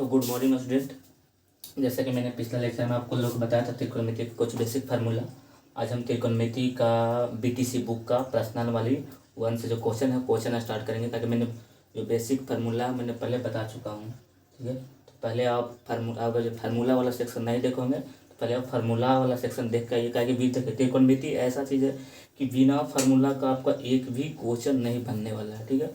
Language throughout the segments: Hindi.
तो गुड मॉर्निंग स्टूडेंट। जैसा कि मैंने पिछला लेक्चर में आपको लोग बताया था त्रिकोणमिति के कुछ बेसिक फार्मूला। आज हम त्रिकोणमिति का बीटीसी बुक का प्रश्न वाली 1 से जो क्वेश्चन है क्वेश्चन स्टार्ट करेंगे, ताकि मैंने जो बेसिक फार्मूला मैंने पहले बता चुका हूँ। ठीक है, तो पहले आप अगर जो फार्मूला वाला सेक्शन नहीं देखोगे तो पहले आप फार्मूला वाला सेक्शन देख के आइए, ताकि देखिए त्रिकोणमिति ऐसा चीज़ है कि बिना फार्मूला का आपका एक भी क्वेश्चन नहीं बनने वाला है। ठीक है,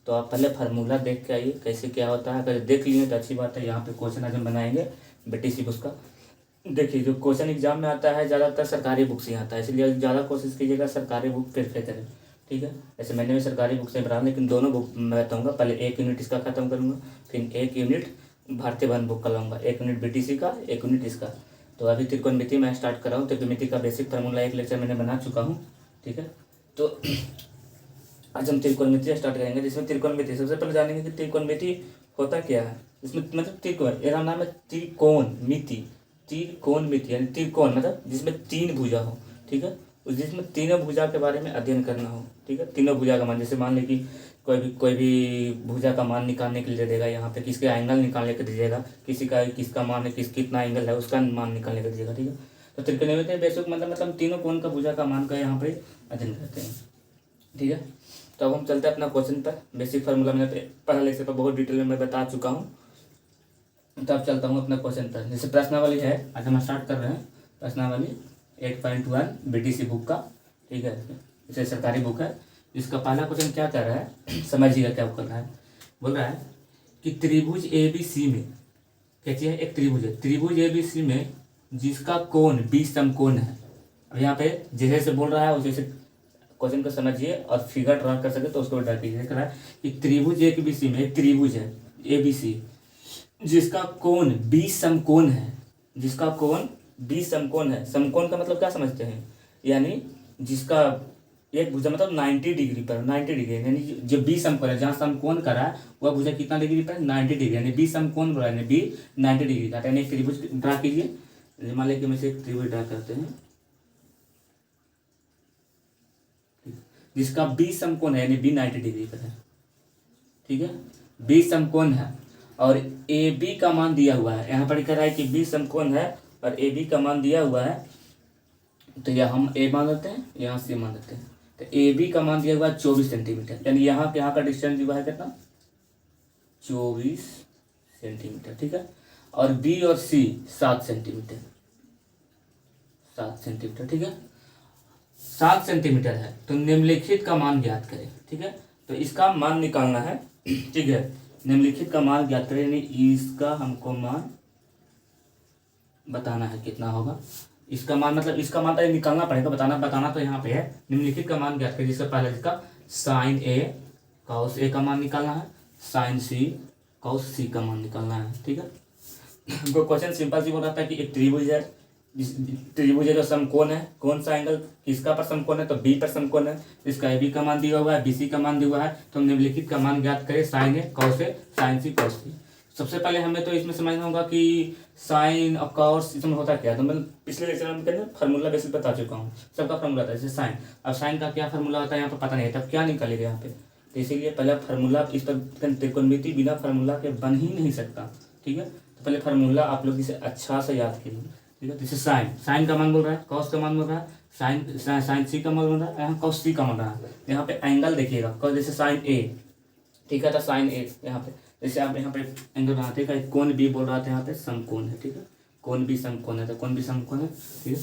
तो आप पहले फार्मूला देख के आइए कैसे क्या होता है। अगर देख लिए तो अच्छी बात है। यहाँ पे क्वेश्चन आज हम बनाएंगे बीटीसी बुक का। देखिए, जो क्वेश्चन एग्जाम में आता है ज़्यादातर सरकारी बुक से ही आता है, इसलिए ज़्यादा कोशिश कीजिएगा सरकारी बुक प्रेफर करें। ठीक है, ऐसे मैंने भी सरकारी बुक से पढ़ा, लेकिन दोनों बुक मैं बताऊँगा। पहले 1 यूनिट इसका खत्म करूँगा, फिर 1 यूनिट भारतीय वन बुक का लाऊंगा, 1 यूनिट बीटीसी का, 1 यूनिट इसका। तो अभी त्रिकोणमिति मैं स्टार्ट कर रहा हूँ। त्रिकोणमिति का बेसिक फार्मूला एक लेक्चर मैंने बना चुका हूँ। ठीक है, तो आज हम त्रिकोणमिति स्टार्ट करेंगे, जिसमें त्रिकोणमिति सबसे पहले जानेंगे कि त्रिकोणमिति होता क्या है। इसमें मतलब त्रिकोण, इसका नाम है त्रिकोणमिति। त्रिकोणमिति यानी त्रिकोण मतलब जिसमें 3 भुजा हो। ठीक है, जिसमें तीनों भुजा के बारे में अध्ययन करना हो। ठीक है, तीनों भुजा का मान, जैसे मान लीजिए कि कोई भी भुजा का मान निकालने के लिए दे देगा, यहाँ पे किसके एंगल निकालने के दीजिएगा, किसका मान है, कितना एंगल है उसका मान निकालने का दीजिएगा। ठीक है, तो त्रिकोणमिति बेसिक मतलब तीनों कोण का भुजा का मान का यहाँ पे अध्ययन करते हैं। ठीक है, तो अब हम चलते हैं अपना क्वेश्चन पर। बेसिक फार्मूला मैंने पहले लेक्चर पर बहुत डिटेल में मैं बता चुका हूँ। तो अब चलता हूँ अपना क्वेश्चन पर। जैसे प्रश्नावली है, आज हम स्टार्ट कर रहे हैं प्रश्नावली 8.1 बीटीसी बुक का। ठीक है, जैसे सरकारी बुक है। इसका पहला क्वेश्चन क्या कर रहा है, समझिएगा क्या कर रहा है। बोल रहा है कि त्रिभुज ABC में, क्या चीज़ है, एक त्रिभुज है। त्रिभुज ABC में जिसका कोण 20 समकोण है। अब यहाँ पे जैसे बोल रहा है उसे क्वेश्चन को समझिए और फिगर ड्रा कर सके तो उसको ड्रा कीजिए। कह रहा है कि त्रिभुज ABC में एक त्रिभुज है ABC, जिसका कोण 20 समकोण है। जिसका कोण 20 समकोण है। समकोण का मतलब क्या समझते हैं, यानी जिसका एक भुजा मतलब 90 डिग्री पर, 90 डिग्री यानी जो 20 समकोण है, जहाँ समकोण करा है वह भुजा कितना डिग्री पर, 90 डिग्री, यानी 20 समकोण बोला यानी 90 डिग्री का। यानी एक त्रिभुज ड्रा कीजिए। मान लीजिए कि हम इसे एक त्रिभुज ड्रा करते हैं जिसका 20 समकोण है, यानी बी 90 डिग्री पर है। ठीक है, 20 समकोण है और ए बी का मान दिया हुआ है। यहाँ पर कह रहा है कि 20 समकोण है और ए बी का मान दिया हुआ है, तो यह हम ए मान लेते हैं, यहाँ से मान लेते हैं। तो ए बी का मान दिया हुआ है 24 सेंटीमीटर, यानी यहाँ का डिस्टेंस दिया है कितना, 24 सेंटीमीटर। ठीक है, और बी और सी 7 सेंटीमीटर, 7 सेंटीमीटर। ठीक है, 7 सेंटीमीटर है, तो निम्नलिखित का मान ज्ञात करें। ठीक है, तो इसका मान निकालना है। ठीक है, निम्नलिखित का मान ज्ञात करें, यानी इसका हमको मान बताना है कितना होगा। इसका मान मतलब इसका मान तो निकालना पड़ेगा, बताना तो यहाँ पे है। निम्नलिखित का मान ज्ञात करें, जिसका पहला जिसका साइन ए कॉस ए का मान निकालना है, साइन सी कॉस सी का मान निकालना है। ठीक है, हमको क्वेश्चन सिंपल सी बोल रहा था कि एक त्रिभुज है, त्रिभुज है जो समकोण है, कौन सा एंगल किसका पर समकोण है, तो बी पर समकोण है। इसका ए बी का मान दिया हुआ है, BC का मान दिया हुआ है, तो निम्नलिखित का मान ज्ञात करें, sign A cos A, sign C cos सी। सबसे पहले हमें तो इसमें समझना होगा कि साइन और कॉस इसमें होता क्या है। तो मैं पिछले लेक्चर में फार्मूला बेसिस बता चुका हूँ, सबका फार्मूला था। जैसे साइन, अब साइन का क्या फार्मूला होता है यहाँ पर पता नहीं है, तब क्या निकालेगा यहाँ पे। तो इसीलिए पहले फार्मूला, इस पर त्रिकोणमिति बिना फार्मूला के बन ही नहीं सकता। ठीक है, तो पहले फार्मूला आप लोग इसे अच्छा से याद कीजिए। ठीक है, जैसे साइन का मान बोल रहा है, कॉस का मान बोल रहा है, साइन सी का मान बोल रहा है, यहाँ कॉस सी का मान रहा है। यहाँ पे एंगल देखिएगा, जैसे साइन ए, ठीक है, तो साइन ए यहाँ पे, जैसे आप यहाँ पे एंगल बनाते हैं, कोण बी बोल रहा था, यहाँ पे समकोण है। ठीक है, कोण बी समकोण है, तो कोण बी समकोण है। ठीक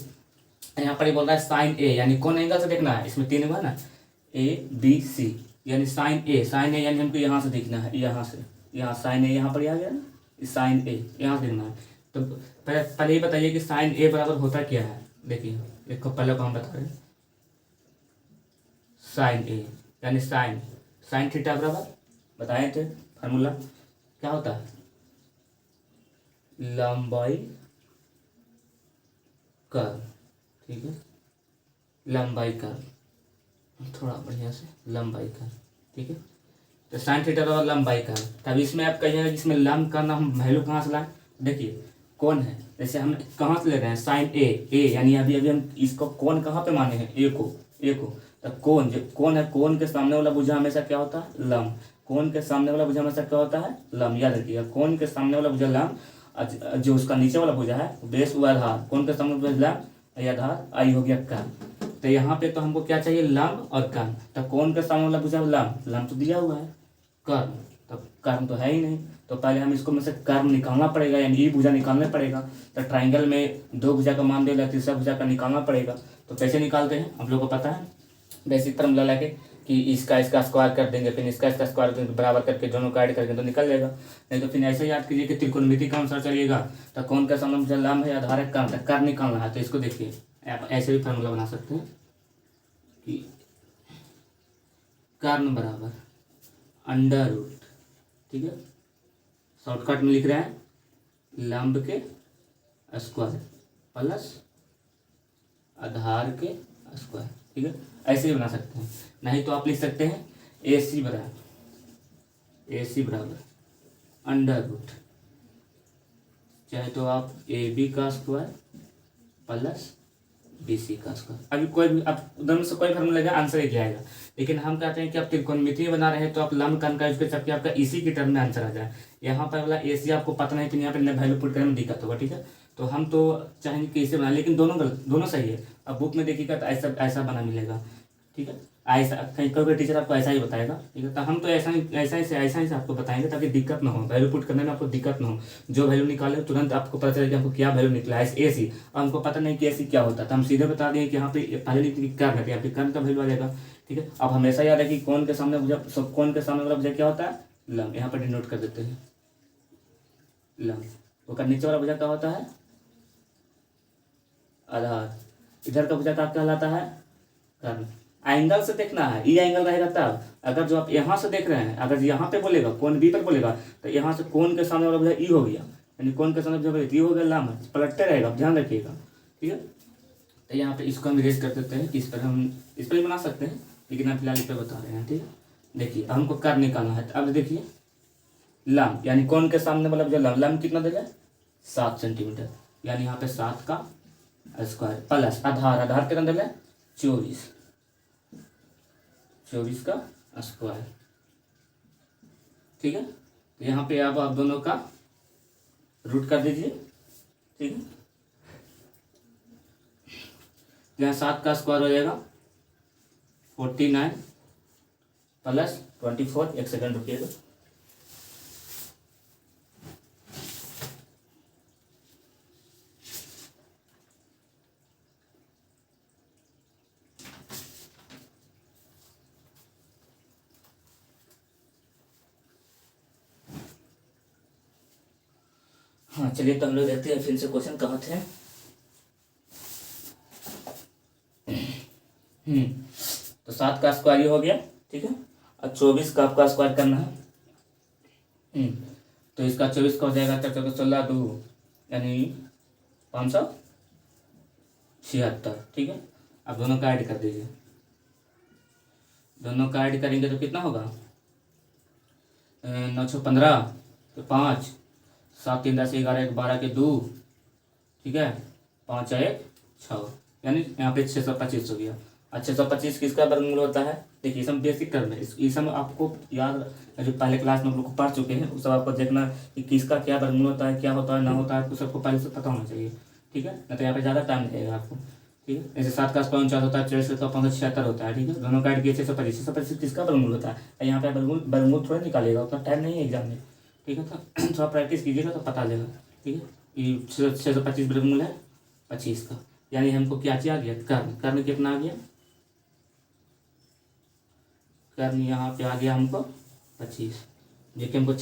है, यहाँ पर ये बोल रहा है साइन ए, यानी कौन एंगल से देखना है, इसमें 3 हुआ ना, ABC, यानी साइन ए यानी हमको यहाँ से देखना है, यहाँ से, यहाँ साइन ए यहाँ पर आ गया ना, साइन ए यहाँ से देखना है। तो पहले ही बताइए कि साइन ए बराबर होता क्या है। देखिए, एक पहले को हम बता रहे हैं, साइन ए यानी साइन थीटा बराबर बताए थे फार्मूला क्या होता है, लंबाई कर्व। ठीक है, लंबाई कर्व, थोड़ा बढ़िया से लंबाई कर्व। ठीक है, तो साइन थीटा बराबर लंबाई कर्व। तब इसमें आप कहिएगा जिसमें लंब करना हम वैल्यू कहाँ से लाएं। देखिए, कौन है, जैसे हम कहाँ से ले रहे हैं, साइन ए यानी अभी हम इसको कौन कहाँ पे माने हैं, ए को। तो कौन जो कौन है, कौन के सामने वाला भुजा हमेशा क्या होता है, लंब। कोण के सामने वाला भुजा हमेशा क्या होता है, लंब। याद रखिएगा, कोण के सामने वाला भुजा लंब, जो उसका नीचे वाला भुजा है बेस वो आधार। कोण के सामने भुजा लंब, ये आधार, आई हो गया कर्ण। तो यहाँ पे तो हमको क्या चाहिए, लंब और कर्ण। तो कोण के सामने वाला भुजा लंब, लंब तो दिया हुआ है, कर्ण तो कर्ण तो है ही नहीं। तो पहले हम इसको में से कर्ण निकालना पड़ेगा, यानी ई भुजा निकालना पड़ेगा। तो ट्राइंगल में दो भुजा का मान देगा, तीसरा भुजा का निकालना पड़ेगा। तो कैसे निकालते हैं आप लोगों को पता है, बेसिक फॉर्मूला लेके कि इसका स्क्वायर कर देंगे, फिर इसका स्क्वायर करके बराबर करके दोनों का ऐड करके तो निकल जाएगा। नहीं तो फिर ऐसे याद कीजिए कि त्रिकोणमिति का अनुसार चलिएगा। तो कोण का सामने भुजा लंब है, आधार है कर्ण, कर्ण निकालना है। तो इसको देखिए आप ऐसे भी फार्मूला बना सकते हैं कि कर्ण बराबर अंडर रूट, ठीक है, शॉर्टकट में लिख रहे हैं लंब के स्क्वायर प्लस आधार के स्क्वायर, ठीक है, ऐसे ही बना सकते हैं। नहीं तो आप लिख सकते हैं ए सी बराबर अंडर रूट, चाहे तो आप ए बी का स्क्वायर प्लस बी सी का स्क्वायर। अभी कोई भी आप दोनों से कोई फॉर्मूला लगा, आंसर एक आएगा। लेकिन हम कहते हैं कि आप त्रिकोणमिति बना रहे हैं तो आप लंब कर्ण का यूज कर सकते हैं, आपका इसी की टर्म में आंसर आ जाए। यहाँ पर वाला ए सी आपको पता नहीं, फिर यहाँ पर वैल्यू पुट करने में दिक्कत होगा, ठीक है। तो हम तो चाहेंगे कि इसे बनाए, लेकिन दोनों गलत, दोनों सही है। अब बुक में देखिएगा तो ऐसा ऐसा बना मिलेगा, ठीक है, ऐसा कहीं कोई टीचर आपको ऐसा ही बताएगा, ठीक है। तो हम तो ऐसा ही से आपको बताएंगे ताकि दिक्कत ना हो, वैल्यू पुट करने में आपको दिक्कत ना हो। जो वैल्यू निकाले तुरंत आपको पता चले कि हमको क्या वैल्यू निकला है ए सी, और हमको पता नहीं कि ए सी क्या होता है। तो हम सीधे बता देंगे कि यहाँ पे पहले कर्ण है, यहाँ पे कर्ण का वैल्यू आ जाएगा, ठीक है। अब हमेशा याद है कि कोण के सामने भुजा, कोण के सामने वाला भुजा क्या होता है, लंब। यहाँ पर डिनोट कर देते हैं लंब। तो नीचे वाला भुजा क्या होता है, आधार। इधर का भुजा क्या कहलाता है, कर्ण। एंगल से देखना है, ई एंगल रहेगा तब। अगर जो आप यहाँ से देख रहे हैं, अगर यहाँ पे बोलेगा कोण बी पर बोलेगा, तो यहाँ से कोण के सामने वाला भुजा ई हो गया, यानी कोण के सामने भुजा ई हो गया, लंब पलटते रहेगा, ध्यान रखिएगा, ठीक है। तो यहाँ पे इसको हम इरेज कर देते हैं, इस पर हम इस पर भी बना सकते हैं, लेकिन हम फिलहाल इस पर बता रहे हैं, ठीक है। देखिए हमको कर्ण निकालना है। अब देखिए लंब, यानी कोण के सामने वाला भुजा लंब, लंब कितना देगा 7 सेंटीमीटर, यानी यहाँ पे 7 का स्क्वायर प्लस आधार, आधार कितना देगा 24 का स्क्वायर, ठीक है। तो यहाँ पे अब आप दोनों का रूट कर दीजिए, ठीक है। यहाँ 7 का स्क्वायर हो जाएगा 49 प्लस 24, एक सेकंड रुकिएगा। हाँ चलिए, तो हम लोग देखते हैं फिर से क्वेश्चन कहाँ थे। तो 7 का स्क्वायर हो गया, ठीक है, और 24 का आपका स्क्वायर करना है। तो इसका 24 का हो जाएगा 16 2 यानी 576, ठीक है। अब दोनों का ऐड कर दीजिए, दोनों का ऐड करेंगे तो कितना होगा 9 6 15 तो 5, 7 3 10 11 1 12 के 2, ठीक है, 5 1 6, यानी यहाँ पे 625 हो गया। 625 किसका वर्गमूल होता है, देखिए इसमें बेसिक टर्म है, इस समय आपको याद, जो पहले क्लास में हम लोग को पढ़ चुके हैं उस सब आपको देखना कि किसका क्या वर्गमूल होता है, क्या होता है ना होता है, तो सबको पहले से पता होना चाहिए, ठीक है। नहीं तो यहाँ पे ज़्यादा टाइम लगेगा आपको, ठीक है। जैसे 7 का 49 होता है, 64 का 576 होता है, ठीक है। दोनों का ऐड किया 625 किसका वर्गमूल होता है। यहाँ पे वर्गमूल थोड़ा निकालेगा, उतना टाइम नहीं है एग्जाम में, ठीक है। तो थोड़ा प्रैक्टिस कीजिएगा तो पता चलेगा, ठीक है। ये 625 वर्गमूल है 25 का, यानी हमको क्या आ गया कर्ण। कर्ण कितना आ गया, कर्ण यहाँ पे आ गया हमको 25, जो कि हमको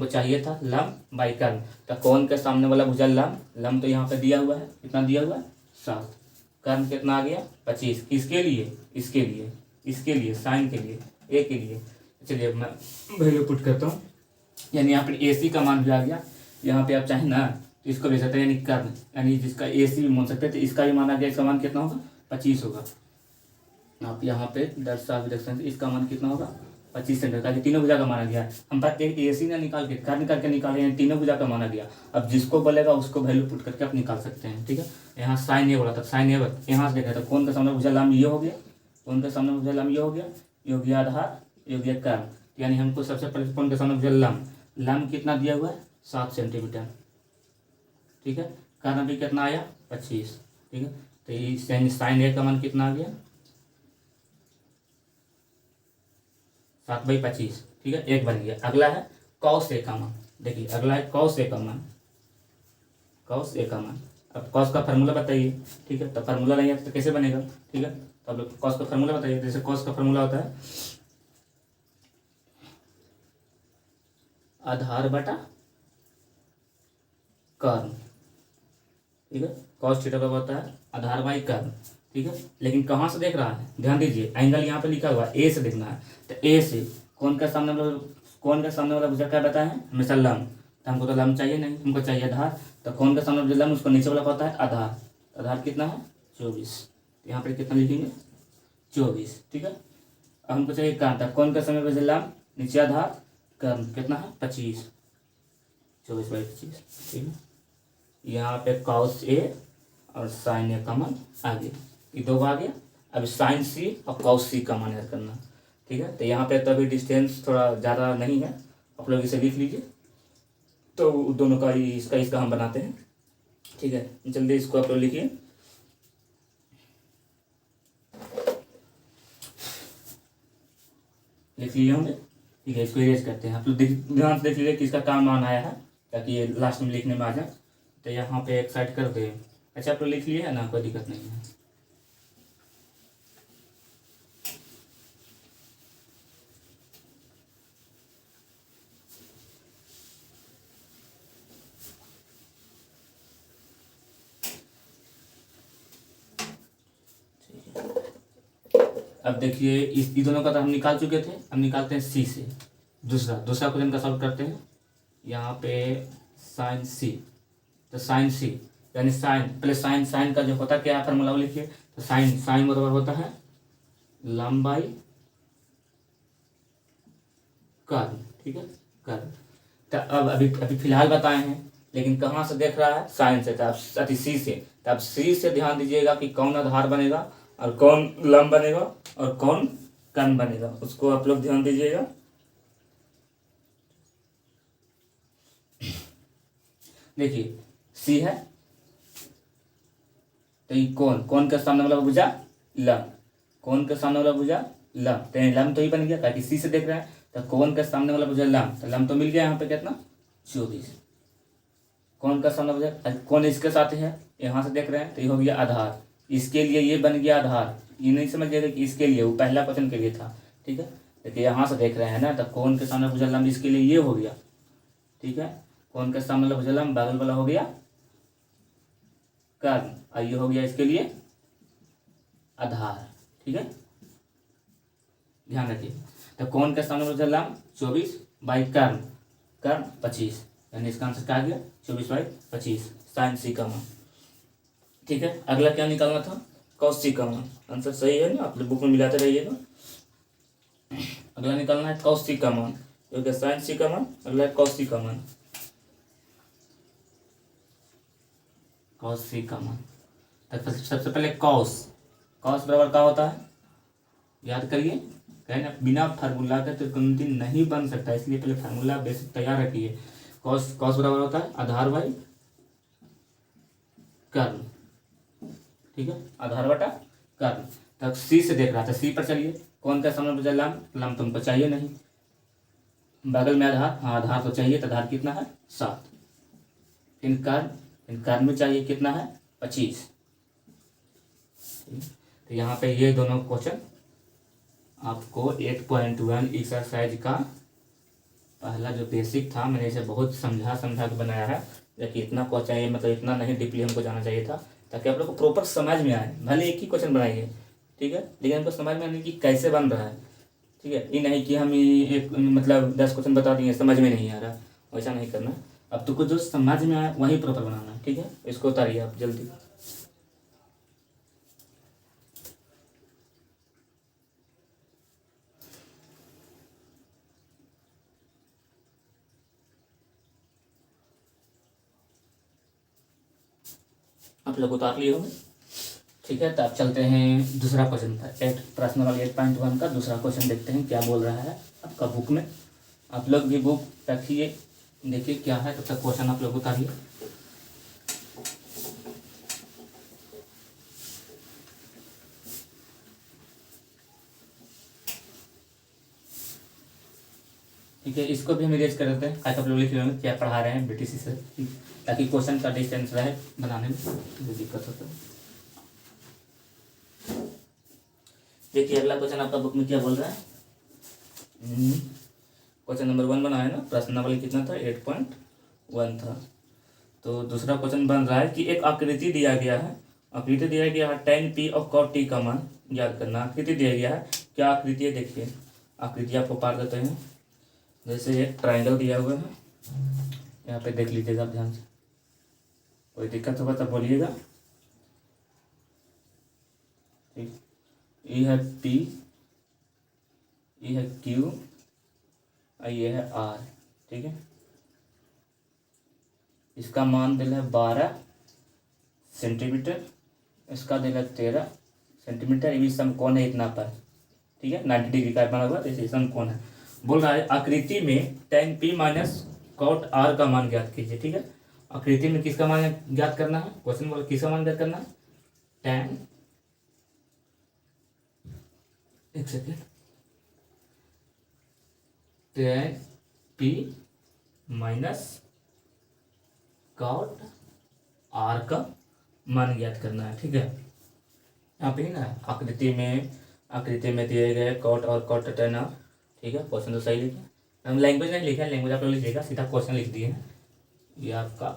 चाहिए था, लंब बाई कर्ण। तो कोण के सामने वाला भुजा लंब तो यहाँ पे दिया हुआ है, कितना दिया हुआ है 7, कर्ण कितना आ गया 25, किसके लिए, इसके लिए साइन के लिए, ए के लिए। चलिए मैं वैल्यू पुट करता हूँ, यानी यहाँ पर ए सी का मान भी आ गया। यहाँ पे आप चाहें ना तो इसको ले सकते हैं, यानी कर्ण, यानी जिसका ए सी भी मान सकते हैं, तो इसका भी मान आ गया, इसका मान कितना होगा 25 होगा। आप यहाँ पे दर्शा भी रख सकते हैं, इसका मान कितना होगा 25 सेंटीमीटर, तीनों भुजा का माना गया। हम प्रत्येक ए सी ना निकाल के कर्ण करके निकाले हैं, तीनों भुजा का माना गया। अब जिसको बोलेगा उसको वैल्यू पुट करके आप निकाल सकते हैं, ठीक है। यहाँ साइन ए बोला था, साइन ए यहाँ से देखा था, कौन का सामने भुजा लंब ये हो गया, कौन का सामने भुजा लंब ये हो गया, आधार, ये हो गया कर्म। यानी हमको सबसे पहले कौन का सामने पूछा, लंब। लंब कितना दिया हुआ है, 7 सेंटीमीटर। ठीक है, कर्म भी कितना आया, 25। ठीक है, तो ये साइन ए का मान कितना आ गया, 7/25। ठीक है, एक बन गया। अगला है कॉस ए का मान। देखिए अगला है कॉस ए का मान, कॉस ए का मान। अब कॉस का फार्मूला बताइए। ठीक है, तो फार्मूला नहीं है तो कैसे बनेगा। ठीक है, तो अब लोग कॉस का फार्मूला बताइए। जैसे कॉस का फार्मूला होता है आधार बटा कर्म। ठीक है, कॉस थीटा का होता है आधार बाई कर्म। ठीक है, लेकिन कहाँ से देख रहा है, ध्यान दीजिए, एंगल यहाँ पे लिखा हुआ है ए से देखना है। तो ए से कौन का सामने वाला, कौन का सामने वाला भुजा क्या बताया है, हमेशा लंब। तो हमको तो लंब चाहिए नहीं, हमको चाहिए आधार। तो कौन का सामने वाला लंब, उसको नीचे वाला होता है आधार। आधार कितना है, 24। यहाँ पर कितना लिखेंगे, 24। ठीक है, अब हमको चाहिए कांटा, कौन का सामने वाला लंब, नीचे आधार, कर्म कितना है, 25। 24/25। ठीक है, यहाँ पे कॉस ए और साइन ए का मान आ गया, ये दो आ गया। अब साइन सी और कॉस सी का मान याद करना। ठीक है, तो यहाँ पे तो अभी डिस्टेंस थोड़ा ज़्यादा नहीं है, आप लोग इसे लिख लीजिए। तो दोनों का ही इसका हम बनाते हैं। ठीक है, जल्दी इसको आप लोग लिखिए। लिख लिए होंगे। ठीक है, इसको इरेज करते हैं। आप लोग ध्यान से देख लीजिए किसका काम मान आया है, ताकि ये लास्ट में लिखने में आ जाए। तो यहाँ पे एक साइड कर दे। अच्छा आप लोग लिख लिए है ना, कोई दिक्कत नहीं है। अब देखिए इस दोनों का तो हम निकाल चुके थे, अब निकालते हैं सी से। दूसरा क्वेश्चन का सॉल्व करते हैं। यहाँ पे साइन सी, तो साइन सी यानी साइन, पहले साइन का जो होता है क्या फार्मूला वो लिखिए। तो साइन बराबर होता है लंबाई कर्व। ठीक है, कर्व। तो अब अभी फिलहाल बताए हैं, लेकिन कहाँ से देख रहा है, साइन से। तो आप सी से, तो आप सी से ध्यान दीजिएगा कि कौन आधार बनेगा और कौन लंब बनेगा और कौन कर्म बनेगा, उसको आप लोग ध्यान दीजिएगा। देखिए सी है, तो ये कौन का सामने वाला भुजा, लंब। कौन का सामने वाला भुजा, लंब। तो लंब तो ही बन गया, ताकि सी से देख रहे हैं। तो कौन का सामने वाला भुजा लंब, तो लंब तो मिल गया यहाँ पे कितना, 24। कौन का सामने भुजा, कौन इसके साथ है, यहाँ से देख रहे हैं, तो ये हो गया आधार। इसके लिए ये बन गया आधार। ये नहीं समझ गया कि इसके लिए, वो पहला क्वेश्चन के लिए था। ठीक है, देखिए यहाँ से देख रहे हैं ना, तो कौन के सामने भुजा लंब, इसके लिए ये हो गया। ठीक है, कौन के सामने वाला भुजा लंब, बगल वाला हो गया कर्म, और ये हो गया इसके लिए आधार। ठीक है, ध्यान रखिए। तो कौन के सामने भुजा लंब 24 बाई कर्म, कर्म 25, यानी इसका आंसर क्या आ गया, 24/25, साइन सी का मान। ठीक है, अगला क्या निकालना था, कॉस सी का मान। आंसर सही है ना, आप लोग बुक में मिलाते रहिएगा। अगला निकालना है कॉस सी का मान, क्योंकि साइन सी का मान, अगला है कॉस सी का मान। कॉस सी का मान, तो सबसे पहले कॉस बराबर क्या होता है, याद करिए। कहें ना बिना फार्मूला के त्रिकोणमिति नहीं बन सकता, इसलिए पहले फार्मूला बेसिक तैयार रखिए। कॉस बराबर होता है आधार बाई कर्म। ठीक है, आधार बटा कर्म। तब सी से देख रहा था, सी पर चलिए। कौन का सामने बचा लंब, लंब तुमको चाहिए नहीं। बगल में आधार, हाँ आधार तो चाहिए, तो आधार कितना है, 7। कर्म में चाहिए कितना है, 25। तो यहाँ पे ये दोनों क्वेश्चन आपको 8.1 एक्सरसाइज का पहला जो बेसिक था, मैंने इसे बहुत समझा के बनाया है। देखिए इतना क्वेश्चन है, मतलब इतना नहीं डीपली हमको जाना चाहिए था, ताकि आप लोग को प्रॉपर समझ में आए। भले एक ही क्वेश्चन बनाइए, ठीक है, लेकिन हमको समझ में आने की कैसे बन रहा है। ठीक है, ये नहीं कि हम एक मतलब 10 क्वेश्चन बता दिए, समझ में नहीं आ रहा, वैसा नहीं करना। अब तुमको जो समझ में आए वही प्रॉपर बनाना है। ठीक है, इसको उतारिए आप जल्दी। आप लोग उतार लिए होंगे। ठीक है, तो आप चलते हैं दूसरा क्वेश्चन पर। प्रश्न नंबर 8.1 का दूसरा क्वेश्चन देखते हैं क्या बोल रहा है आपका बुक में। आप लोग भी बुक रखिए, देखिए क्या है, तब तक क्वेश्चन आप लोग उतारिए। ठीक है, इसको भी हम इरेज कर देते हैं ताकि आप लोग लिख लेंगे क्या पढ़ा रहे हैं BTC से, ताकि क्वेश्चन का डिस्टेंस रहे बनाने में जो दिक्कत होता है। देखिए अगला क्वेश्चन आपका बुक में क्या बोल रहा है। क्वेश्चन नंबर 1 बना है ना, प्रश्न नंबर कितना था, 8.1 था। तो दूसरा क्वेश्चन बन रहा है कि एक आकृति दिया गया है, आकृति दिया गया है tan P और cot T का मान याद करना। आकृति दिया गया है, क्या आकृति है देखिए, आकृति आपको पार करते हैं। जैसे एक ट्राइंगल दिया हुआ है, यहाँ पे देख लीजिएगा आप ध्यान से, कोई दिक्कत होगा तब बोलिएगा। ठीक, ये है P, ये है Q और ये है R। ठीक है, इसका मान दिला है 12 सेंटीमीटर, इसका दिला है 13 सेंटीमीटर। ये भी समकोण है इतना पर, ठीक है, 90 डिग्री का बना हुआ, जैसे समकोण है। बोल रहा है आकृति में tan P minus cot R का मान ज्ञात कीजिए। ठीक है, आकृति में किसका मान ज्ञात करना है, क्वेश्चन बोला किसका मान ज्ञात करना है, tan, एक second, tan P minus cot R का मान ज्ञात करना है। ठीक है, यहाँ पे ना आकृति में दिए गए cot और cot tan R। ठीक है, क्वेश्चन तो सही लिखे, हम लैंग्वेज नहीं लिखे, लैंग्वेज आप लोग लिखिएगा, सीधा क्वेश्चन लिख दिए हैं, ये आपका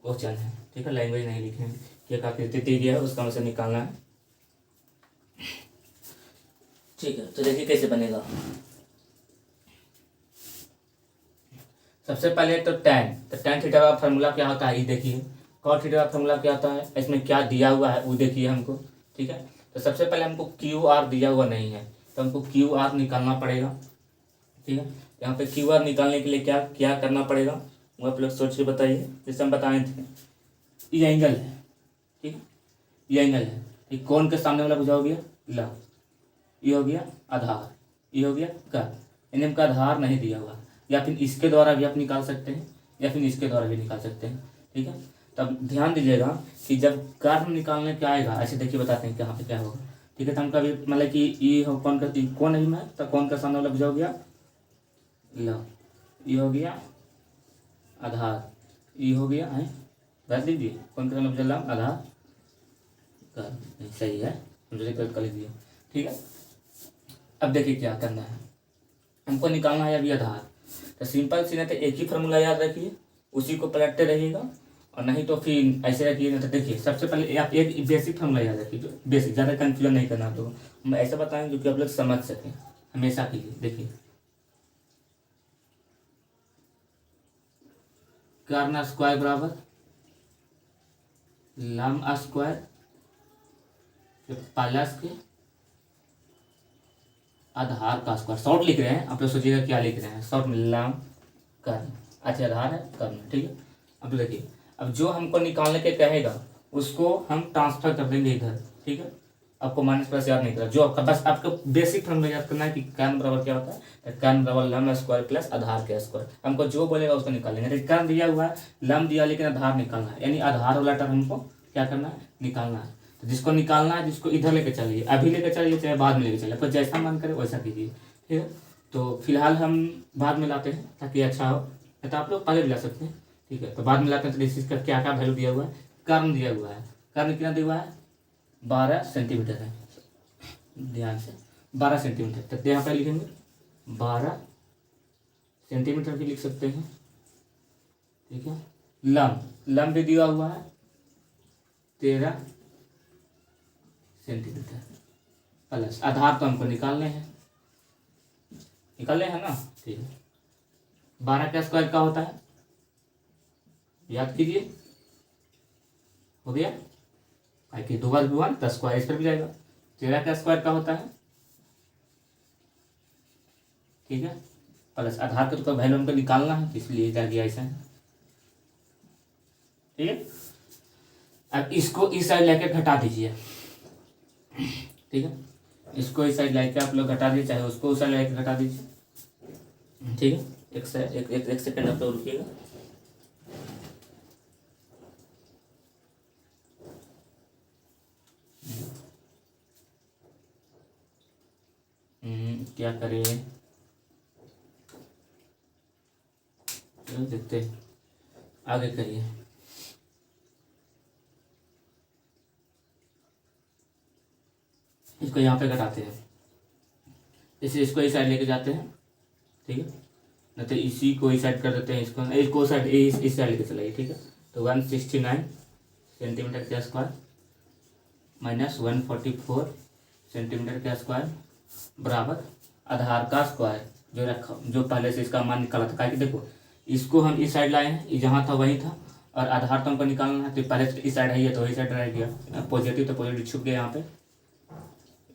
क्वेश्चन है। ठीक है, लैंग्वेज नहीं लिखे हैं कि एक आकृति दी गया है उसका हमें निकालना है। ठीक है, तो देखिए कैसे बनेगा। सबसे पहले तो tan थीटा का फार्मूला क्या होता है ये देखिए, cot थीटा का फार्मूला क्या होता है, इसमें क्या दिया हुआ है वो देखिए हमको। ठीक है, तो सबसे पहले हमको QR दिया हुआ नहीं है, तो हमको QR निकालना पड़ेगा। ठीक है, यहाँ पे QR निकालने के लिए क्या क्या करना पड़ेगा वो आप लोग सोच के बताइए। जैसे हम बताए थे, ये एंगल है, ठीक है, ये एंगल है, ये कोण के सामने वाला भुजा हो गया ला, ये हो गया आधार, ये हो गया कर, यानी हमका आधार नहीं दिया हुआ, या फिर इसके द्वारा भी आप निकाल सकते हैं या फिर इसके द्वारा भी निकाल सकते हैं। ठीक है, तब ध्यान दीजिएगा कि जब कर्व निकालने क्या आएगा, ऐसे देखिए बताते हैं कहाँ पे क्या होगा। ठीक है, तो हम कभी मतलब कि ये हो कौन का कौन है मैं, तो कौन का सामने वाला भुजा हो गया लो, ये हो गया आधार, ये हो गया है, रख दीजिए कौन का सामने भुजा लाम आधार कर, सही है, मुझे कर लीजिए। ठीक है, अब देखिए क्या करना है, हमको निकालना है अभी आधार। तो सिंपल सी, नहीं तो एक ही फार्मूला याद रखिए, उसी को पलटते रहिएगा, और नहीं तो फिर ऐसे रखिए। नहीं तो देखिए सबसे पहले आप एक बेसिक फार्मूला याद रखिए, जो बेसिक, ज़्यादा कन्फ्यूजन नहीं करना आप लोगों को, हम ऐसा बताएंगे जो कि आप लोग समझ सकें हमेशा के लिए। देखिए कर्न स्क्वायर बराबर लंब स्क्वायर प्लस के आधार का स्क्वायर। शॉर्ट लिख रहे हैं आप लोग, सोचिएगा क्या लिख रहे हैं, शॉर्ट में लंब कर्ण, अच्छा आधार है कर्ण। ठीक है, अब देखिए, अब जो हमको निकालने के कहेगा उसको हम ट्रांसफर कर देंगे इधर। ठीक है, आपको माइनस प्लस याद नहीं करना, जो आपका बस आपको बेसिक फॉर्मूला याद करना है कि कर्ण बराबर क्या होता है, कर्ण बराबर लंब स्क्वायर प्लस आधार के स्क्वायर। हमको जो बोलेगा उसको निकालेंगे। कर्ण दिया हुआ है, लंब दिया, लेकिन आधार निकालना है, यानी आधार वाला टर्म हमको क्या करना है, निकालना है। तो जिसको निकालना है, जिसको इधर लेके चलिए, अभी लेके चलिए चाहे बाद में लेके चलिए, आपको जैसा मन करे वैसा कीजिए। ठीक है, तो फिलहाल हम बाद में लाते हैं ताकि अच्छा हो, तो आप लोग पहले भी ला सकते हैं। ठीक है, तो बाद में लाते हैं। तो इसका क्या क्या वैल्यू दिया हुआ है, कर्ण दिया हुआ है, कर्ण कितना दिया हुआ है 12 सेंटीमीटर है, ध्यान से 12 सेंटीमीटर। तो यहाँ पर लिखेंगे 12 सेंटीमीटर भी लिख सकते हैं। ठीक है, लंब भी दिया हुआ है 13 सेंटीमीटर प्लस आधार, तो हमको निकालने हैं ना। ठीक है, 12 का स्क्वायर का होता है, याद कीजिए, हो गया, कि 2 बार 1 10 स्क्वायर इस पर भी जाएगा। 13 का स्क्वायर का होता है, ठीक है, प्लस आधार का तो वैल्यू हमको निकालना है, इसलिए जा गया ऐसा है। ठीक है, अब इसको इस साइड लेकर घटा दीजिए, ठीक है, इसको इस साइड लाके आप लोग घटा दीजिए, चाहे उसको उस साइड लाके घटा दीजिए। ठीक है, एक सेकंड आप लोग रुकिएगा। क्या करें, चलो देखते हैं, आगे करिए। इसको यहाँ पे घटाते हैं, इसको इस साइड लेके जाते हैं। ठीक है, नहीं तो इसी को इस साइड कर देते हैं, इसको साइड इस साइड लेके चलाइए। ठीक है, तो 169 सेंटीमीटर के स्क्वायर माइनस 144 सेंटीमीटर के स्क्वायर बराबर आधार का स्क्वायर जो रखा, जो पहले से इसका मान निकाला था। कि देखो, इसको हम इस साइड लाए हैं, ये जहाँ था वही था, और आधार तो हमको निकालना है, तो पहले से इस साइड है, ये तो वही साइड रह गया, पॉजिटिव तो पॉजिटिव छुप गया यहाँ पे,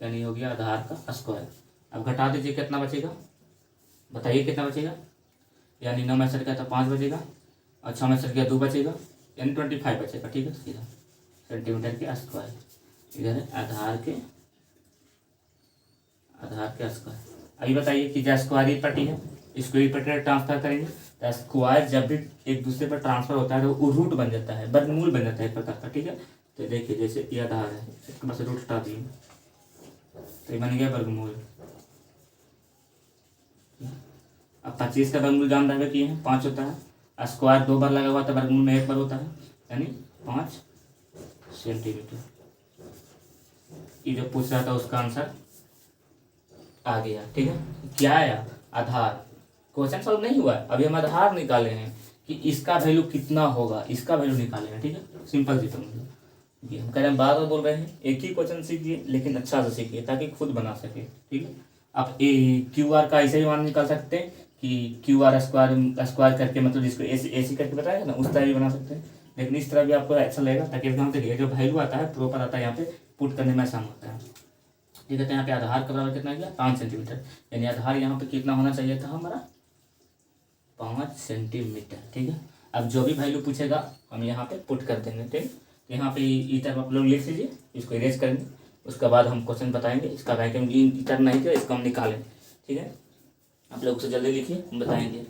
यानी हो गया आधार का स्क्वायर। अब घटा दीजिए, कितना बचेगा बताइए, कितना बचेगा, यानी 9 में सट गया तो 5 बचेगा, और 6 में सट गया 2 बचेगा, यानी 25 बचेगा। ठीक है, सीधा सेंटीमीटर के स्क्वायर, इधर है आधार के स्क्वायर। अभी बताइए कि जो स्क्वायर ही पट्टी है, इसको ही पट्टी ट्रांसफर करेंगे, तो स्क्वायर जब भी एक दूसरे पर ट्रांसफर होता है तो वो रूट बन जाता है, वर्गमूल बन जाता है एक प्रकार का। ठीक है, तो देखिए जैसे ये आधार है, इसके पास रूट हटा दिए, तो ये बन गया वर्गमूल। अब 25 का वर्गमूल जान रहे कि 5 होता है, स्क्वायर 2 बार लगा हुआ था, वर्गमूल में 1 बार होता है, यानी 5 सेंटीमीटर। ये जो पूछ रहा था उसका आंसर आ गया। ठीक है, क्या आया, आधार। क्वेश्चन सॉल्व नहीं हुआ है, अभी हम आधार निकाले हैं कि इसका वैल्यू कितना होगा, इसका वैल्यू निकाले हैं। ठीक है, सिंपल सी फॉर्मूला, ये हम कह रहे हैं, बार बार बोल रहे हैं, एक ही क्वेश्चन सीखिए लेकिन अच्छा से सीखिए ताकि खुद बना सके। ठीक है, आप क्यू आर का ऐसे ही मान निकाल सकते हैं कि क्यू आर स्क्वायर करके, मतलब जिसको ऐसे करके बताया ना, उस तरह भी बना सकते हैं, लेकिन इस तरह भी आपको अच्छा लगेगा, ताकि एग्जाम देखिए जो वैल्यू आता है प्रॉपर आता है, यहाँ पे पुट करने में आसान होता है। ठीक है, तो यहाँ पे आधार का बराबर कितना गया, 5 सेंटीमीटर, यानी आधार यहाँ पे कितना होना चाहिए था हमारा, 5 सेंटीमीटर। ठीक है, अब जो भी वैल्यू पूछेगा हम यहाँ पे पुट कर देंगे। ठीक, यहाँ पे इधर आप लोग लिख लीजिए, इसको इरेज करेंगे, उसके बाद हम क्वेश्चन बताएंगे, इसका वैक्यूम इधर नहीं किया, इसको हम निकालें। ठीक है, आप लोग से जल्दी लिखिए, हम बताएंगे।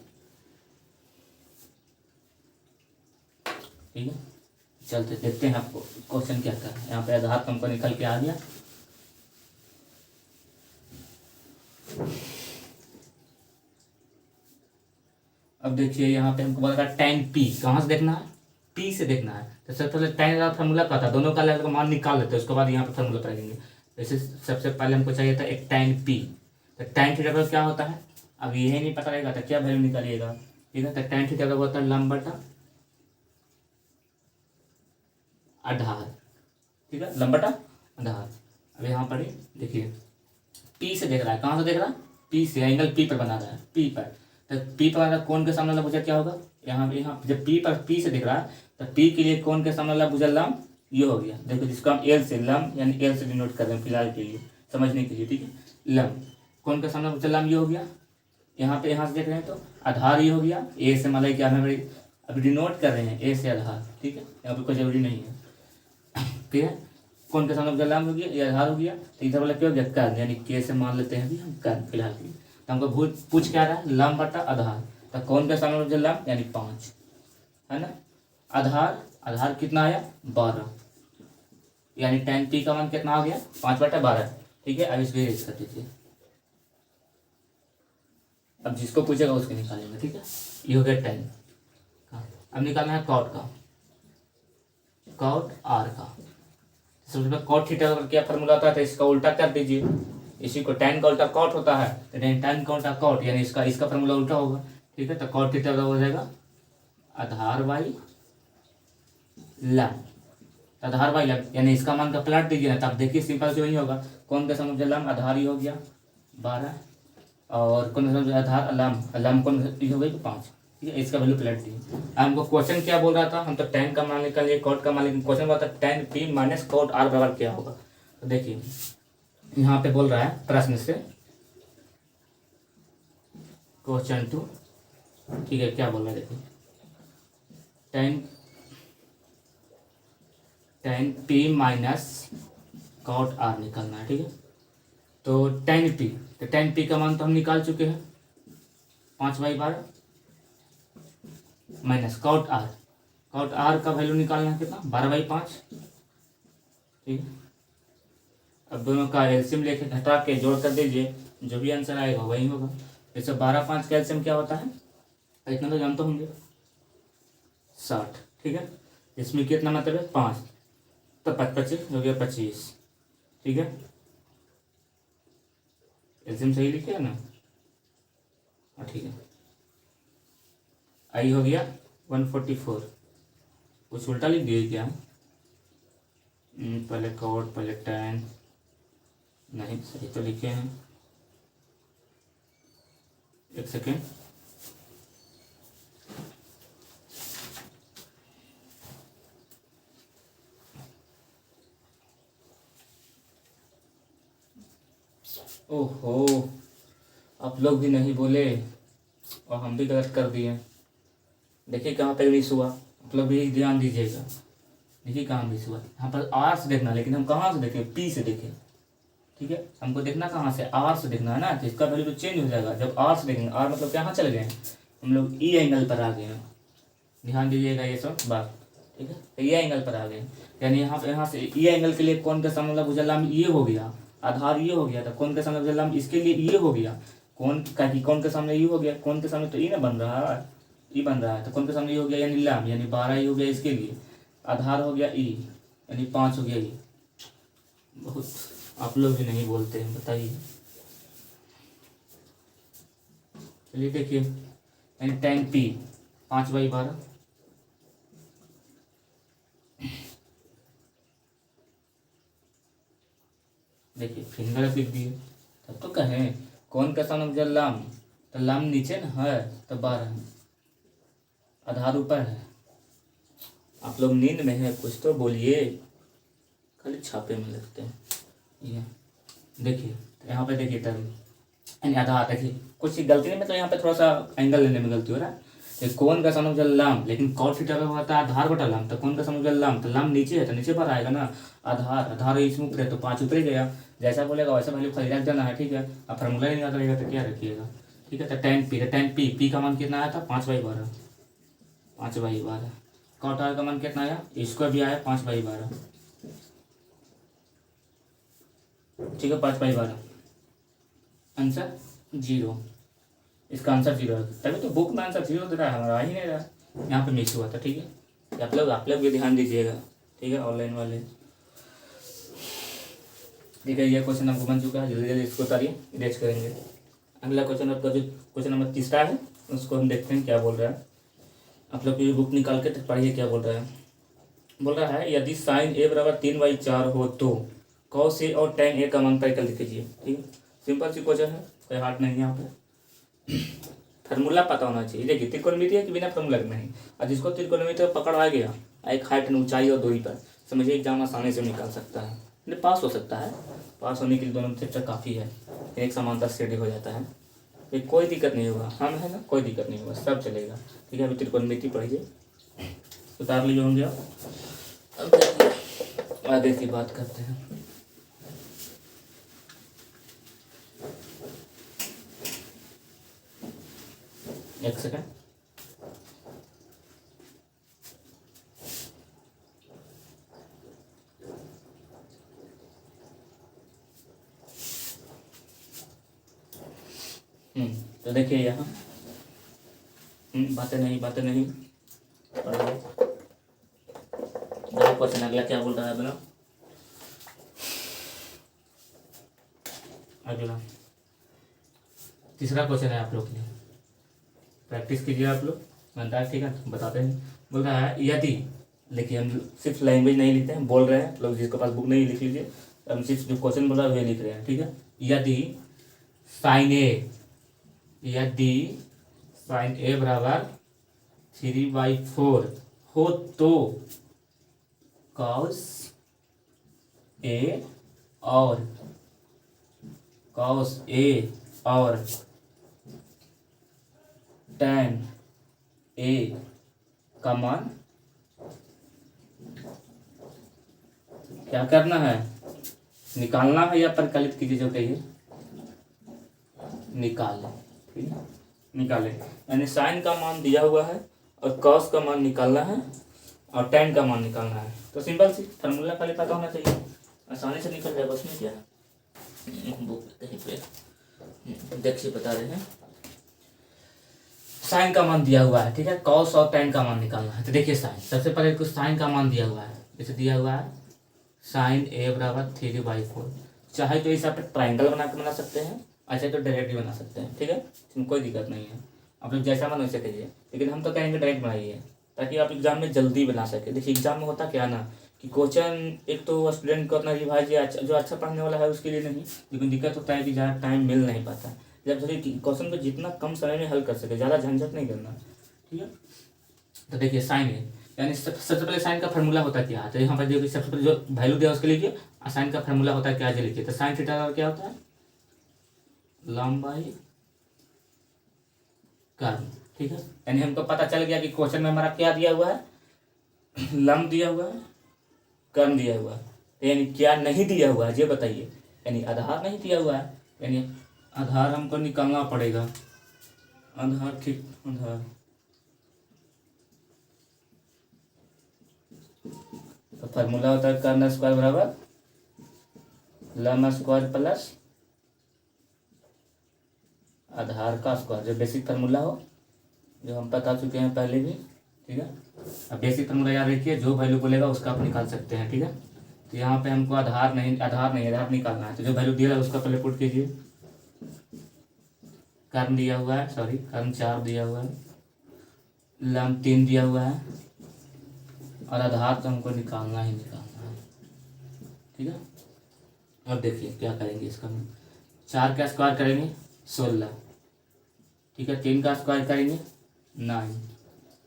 ठीक है, चलते देखते हैं आपको क्वेश्चन क्या था। यहाँ पे आधार हमको निकल के आ गया। अब देखिए यहाँ पे हमको बोला था tan p, कहाँ से देखना है, p से देखना है, तो सबसे पहले tan का फार्मूला क्या था, दोनों का अलग अलग मान निकाल लेते हैं, उसके बाद यहाँ पे फार्मूला करेंगे। जैसे सबसे पहले हमको चाहिए था एक tan p, तो tan थीटा का क्या होता है, अब यही नहीं पता रहेगा तो क्या वैल्यू निकालिएगा। ठीक है, तो tan थीटा का होता है लंब बटा आधार। ठीक है, लंब बटा आधार। अब यहाँ पर देखिए p से देख रहा है, कहाँ से देख रहा है, p से, एंगल p पर बना रहा है, p पर, तो p पर वाला कोण के सामने वाला भुजा क्या होगा, यहाँ जब p से दिख रहा है तो p के लिए कोण के सामने वाला भुजा लंब ये हो गया। देखो, जिसको हम l से, लंब यानी l से डिनोट कर रहे हैं फिलहाल के लिए, समझने के लिए। ठीक है, लंब, कोण के सामने भुजा लंब ये हो गया। यहाँ पे यहाँ से देख रहे हैं तो आधार ये हो गया, a से मतलब क्या हमें अभी डिनोट कर रहे हैं, a से आधार। ठीक है, यहाँ पर कोई जरूरी नहीं है। ठीक है, कौन के सामने भुजा लंब हो गया, ये आधार हो गया, तो इधर वाला क्या हो गया, कर्ण, यानी के से मान लेते हैं अभी हम कर्ण फिलहाल के लिए। तो हमको पूछ क्या रहा है, लंब बटा आधार, तो कौन के सामने भुजा लंब यानी 5 है ना, आधार कितना आया 12, यानी tan p का मान कितना आ गया 5/12। ठीक है, अब इसको इरेज कर दीजिए, अब जिसको पूछेगा उसको निकालेंगे। ठीक है, ये हो गया tan का। अब निकालना है cot का, cot r का। सबसे पहले cot थीटा का क्या फॉर्मूला होता है, तो इसका उल्टा कर दीजिए, इसी को tan का उल्टा cot होता है, तो tan का उल्टा cot, यानी इसका फॉर्मूला उल्टा होगा। ठीक है, तो cot थीटा का हो जाएगा आधार बाई लंब, आधार बाई लंब, यानी इसका मान का पलट दीजिए ना, तब देखिए सिंपल से वही होगा, कौन का समझ लंब आधार ही हो गया 12, और कौन सा समझ आधार लंब कौन हो गई 5। ठीक है, इसका वैल्यू पलट दिए। हमको क्वेश्चन क्या बोल रहा था, हम तो tan का मान निकाल लिए, cot का मान, लेकिन क्वेश्चन बोला था tan p minus cot r बराबर क्या होगा। तो देखिए यहाँ पे बोल रहा है प्रश्न से, क्वेश्चन 2। ठीक है, क्या बोल रहा है देखिए, tan p minus cot R निकालना है, ठीक है। तो टेन पी, तो टेन पी का मान तो हम निकाल चुके हैं 5/12 minus cot R, cot R का वैल्यू निकालना है कितना 12/5, ठीक है। अब दोनों का एलसीएम लेके घटा के जोड़ कर दीजिए, जो भी आंसर आएगा वही होगा। जैसे 12/5 का एलसीएम क्या होता है, इतना तो जानते होंगे 60, ठीक है। इसमें कितना मतलब है 5, तो 25 हो गया 25, ठीक है। एलसीएम सही लिखे ना, हाँ ठीक है। आई हो गया 144, कुछ उल्टा लिख दिए क्या, पहले कॉट पहले टेन, नहीं सही तो लिखे हैं, एक सेकेंड। ओहो, आप लोग भी नहीं बोले और हम भी गलत कर दिए। देखिए कहाँ पे मिस हुआ, आप लोग भी ध्यान दीजिएगा। देखिए कहाँ मिस हुआ, यहाँ पर आर से देखना, लेकिन हम कहाँ से देखें, पी से देखें, ठीक है। हमको देखना कहाँ से, आर से देखना है ना, तो इसका वैल्यू तो चेंज हो जाएगा जब आर से देखेंगे। आर मतलब कहाँ चले गए, हम लोग ई एंगल पर आ गए हैं, ध्यान दीजिएगा ये सब बात, ठीक है। तो ये एंगल पर आ गए, यानी यहाँ से ई एंगल के लिए कौन का समूला भुजन ये हो गया, आधार ये हो गया, तो कौन का समूला भुजन इसके लिए ये हो गया, कौन के सामने ये हो गया, कौन के सामने तो ई ना बन रहा है, ई बन रहा है, तो कौन के सामने ये हो गया यानी लाम, यानी 12 ई हो गया इसके लिए, आधार हो गया ई यानी 5 हो गया ई। बहुत आप लोग भी नहीं बोलते हैं, बताइए। चलिए देखिए, यानी टेन पी 5/12, देखिए फिंगर लिख दिए, तब तो कहें कौन का सन मुझे लाम, तो लाम नीचे ना है तो 12, आधार ऊपर है। आप लोग नींद में है, कुछ तो बोलिए, खाली छापे में लगते हैं। ये देखिए, तो यहाँ पे देखिए तब यानी आधार, देखिए कुछ गलती नहीं, मतलब यहाँ पे थोड़ा सा एंगल लेने में गलती हो रहा है। तो कौन का सन मुझे लाम, लेकिन कॉट थीटा में होता है आधार बटा लाम, तो कौन का सन मुझे लाम, तो लाम नीचे है तो नीचे पर आएगा ना, आधार आधार इसमें ऊपर है तो 5 ऊपर ही गया, जैसा बोलेगा वैसा वैल्यू खाली रख देना है, ठीक है। अब फार्मूला नहीं याद रहेगा तो क्या रखिएगा, ठीक है। तो टेन पी पी का मान कितना आया था 5/12, 5/12। कॉट आर का मान कितना आया, इसको भी आया 5/12, ठीक है। 5/12 आंसर 0, इसका आंसर 0 है, तभी तो बुक में आंसर 0 दे रहा है, हमारा आ ही नहीं रहा, यहाँ पे मिस हुआ था, ठीक है। आप लोग भी ध्यान दीजिएगा, ठीक है, ऑनलाइन वाले, ठीक है। ये क्वेश्चन आपको बन चुका है, जल्दी जल्दी इसको उतारिए, इरेज करेंगे। अगला क्वेश्चन आपका जो क्वेश्चन नंबर 3 है, उसको हम देखते हैं क्या बोल रहा है। आप लोग की बुक निकाल के पढ़िए क्या बोल रहा है। बोल रहा है यदि साइन ए बराबर 3/4 हो तो कॉस ए और टेन ए का मान तय कर लीजिए, ठीक है। सिंपल सी क्वेश्चन है, कोई हार्ड नहीं है यहाँ पे। फार्मूला पता होना चाहिए। देखिए त्रिकोणमिति है कि बिना फार्मूला के नहीं, और जिसको त्रिकोणमिति पकड़ आ गया, एक हाइट ऊंचाई और दूरी पर, समझिए एग्जाम आसानी से निकाल सकता है, नहीं पास हो सकता है। पास होने के लिए दोनों चैप्टर काफ़ी है, एक समानता स्टडी हो जाता है, ये कोई दिक्कत नहीं होगा, हम है ना, कोई दिक्कत नहीं होगा, सब चलेगा, ठीक है। अभी त्रिकोणमिति पढ़िए, उतार लीजिए होंगे आप। अब आगे की बात करते हैं। एक सेकंड, तो देखिए यहाँ बातें नहीं क्वेश्चन अगला क्या बोल रहा है अपना, अगला तीसरा क्वेश्चन है आप लोग के लिए, प्रैक्टिस कीजिए आप लोग, बनता है, ठीक है। बताते हैं, बोल रहा है यदि, देखिए हम सिर्फ लैंग्वेज नहीं लिखते हैं, बोल रहे हैं लोग, जिसके पास बुक नहीं लिख लीजिए, हम सिर्फ जो क्वेश्चन बोल रहा है वही लिख रहे हैं, ठीक है। यदि साइन ए बराबर 3/4 हो तो कॉस ए और टेन ए का मान क्या करना है, निकालना है या परिकलित कीजिए, जो कहिए निकालें, ठीक है, निकालें। यानी साइन का मान दिया हुआ है और कॉस का मान निकालना है और tan का मान निकालना है। तो सिंपल सी फार्मूला पहले पता होना चाहिए, आसानी से निकल जाएगा। उसमें क्या है, बुक कहीं पे देखिए बता रहे हैं, साइन का मान दिया हुआ है, ठीक है, कॉस और tan का मान निकालना है। तो देखिए साइन, सबसे पहले कुछ साइन का मान दिया हुआ है, जैसे दिया हुआ है साइन a बराबर 3/4। चाहे तो इसे आप ट्राइंगल बना के बना सकते हैं, अच्छा तो डायरेक्ट भी बना सकते हैं, ठीक है, इसमें कोई दिक्कत नहीं है, आप लोग जैसा मन वैसे करिए। लेकिन हम तो कहेंगे डायरेक्ट बनाइए, ताकि आप एग्जाम में जल्दी बना सके। देखिए एग्जाम में होता क्या ना कि क्वेश्चन एक तो स्टूडेंट को अपना रिवाइज या जो अच्छा पढ़ने वाला है उसके लिए नहीं, लेकिन दिक्कत होता है कि ज़्यादा टाइम मिल नहीं पाता है। जब सोचिए कि क्वेश्चन को जितना कम समय में हल कर सके, ज़्यादा झंझट नहीं करना, ठीक है। तो देखिए साइन है, यानी सबसे पहले साइन का फार्मूला होता है क्या है, तो यहाँ पर देखिए सबसे पहले जो वैल्यू दिया उसके लिखिए, और साइन का फार्मूला होता है क्या जो लिखिए। तो साइन थीटा का क्या होता है, लंबाई कर्व, ठीक है। यानी हमको पता चल गया कि क्वेश्चन में हमारा क्या दिया हुआ है, लंब दिया हुआ है, कर्व दिया हुआ है। तो यानी क्या नहीं दिया हुआ है ये बताइए, यानी आधार नहीं दिया हुआ है, यानी आधार हमको निकालना पड़ेगा। आधार, ठीक, आधार तो फार्मूला होता है कर्न स्क्वायर बराबर लंब स्क्वायर प्लस आधार का स्क्वायर, जो बेसिक फार्मूला हो, जो हम बता चुके हैं पहले भी, ठीक है। अब बेसिक फार्मूला याद रखिए, जो वैल्यू बोलेगा उसका आप निकाल सकते हैं, ठीक है। तो यहाँ पे हमको आधार निकालना है, तो जो वैल्यू दिया है उसका पहले पुट कीजिए। कर्न दिया हुआ है, सॉरी कर्न 4 दिया हुआ है, लंब 3 दिया हुआ है, और आधार तो हमको निकालना है, ठीक है। अब देखिए क्या करेंगे इसका, 4 का स्क्वायर करेंगे 16, ठीक है, 3 का स्क्वायर करेंगे 9,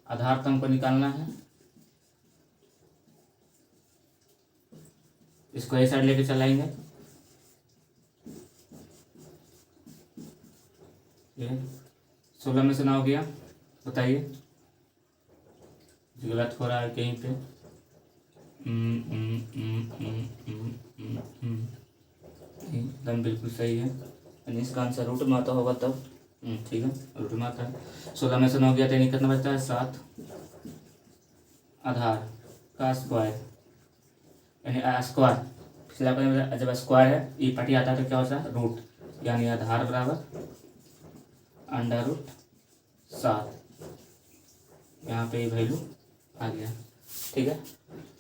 आधार तो हमको निकालना है, इसको ए साइड लेके चलाएंगे, 16 में से 9 गया, बताइए गलत हो रहा है कहीं पे, एकदम बिल्कुल सही है, यानी इसका आंसर रूट में आता होगा तब, ठीक है, रूट में आता है। 16 में से 9 गया तो यानी कितना बचता है 7, आधार का स्क्वायर, यानी स्क्वायर पिछला जब स्क्वायर है ये पार्टी आता है तो क्या होता है रूट, यानी आधार बराबर √7, यहाँ पे वैल्यू आ गया, ठीक है।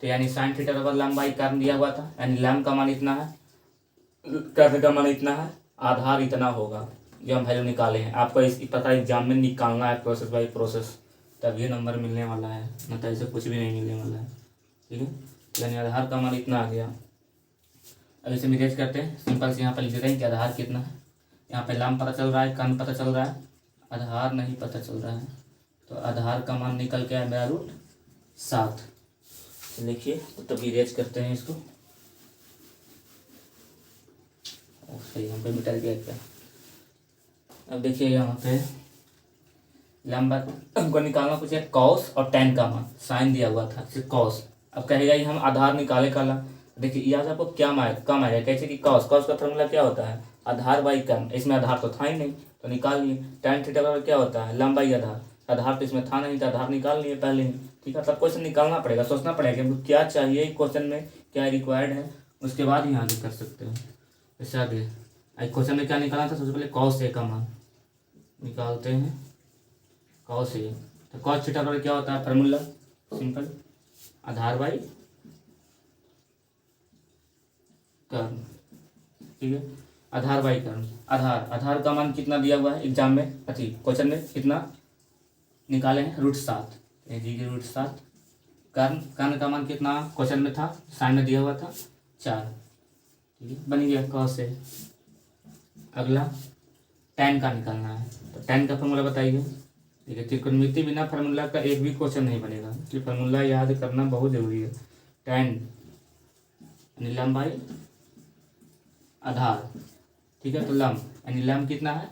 तो यानी साइन थीटा बराबर लंबाई कर्व दिया हुआ था, यानी लंब का मान इतना है, कर्व का मान इतना है, आधार इतना होगा, जो हम वैल्यू निकाले हैं। आपको इस पता एग्जाम में निकालना है प्रोसेस बाय प्रोसेस, तब ये नंबर मिलने वाला है, मतलब ऐसे कुछ भी नहीं मिलने वाला है, ठीक है। यानी आधार का मान इतना आ गया। अब इसे मिरेज करते हैं, सिंपल से यहाँ पर लिख देते हैं कि आधार कितना है। यहाँ पे लंब पता चल रहा है, कर्व पता चल रहा है, आधार नहीं पता चल रहा है, तो आधार का मान निकल के आया मेरा √7। लिखिए तो मिरेज करते हैं इसको, सही यहाँ पे मिटा गया क्या। अब देखिए यहाँ पे लंबा हमको निकालना कुछ है कॉस और tan का मान, साइन दिया हुआ था सिर्फ कॉस। अब कहेगा ये हम आधार निकाले काला, देखिए यहाँ से आपको क्या कम आएगा, कैसे कि कॉस का फॉर्मूला क्या होता है आधार बाई कर्व, इसमें आधार तो था ही नहीं तो निकाल लिए। tan थीटा बराबर क्या होता है लंबाई आधार, आधार तो इसमें था नहीं तो आधार निकाल लिए पहले ही, ठीक है। तब क्वेश्चन निकालना पड़ेगा, सोचना पड़ेगा कि हमको क्या चाहिए क्वेश्चन में, क्या रिक्वायर्ड है, उसके बाद ही आगे कर सकते हो। इससे आगे क्वेश्चन में क्या निकालना था, सबसे पहले cos A का मान निकालते हैं, cos A। तो cos थीटा बराबर क्या होता है formula, simple Aadhaar by curve, ठीक है, आधार बाई कर्व। आधार का मान कितना दिया हुआ है एग्जाम में, क्वेश्चन में कितना निकाले हैं √7, √7। कर्व का मान कितना क्वेश्चन में था, साइन में दिया हुआ था 4, ठीक है, बन गया cos A। अगला tan का निकालना है, तो tan का फॉर्मूला बताइए। ठीक है, त्रिकोणमिति बिना फार्मूला का एक भी क्वेश्चन नहीं बनेगा, कि फार्मूला याद करना बहुत जरूरी है। tan यानी लंबाई आधार, ठीक है, तो लंब यानी लंब कितना है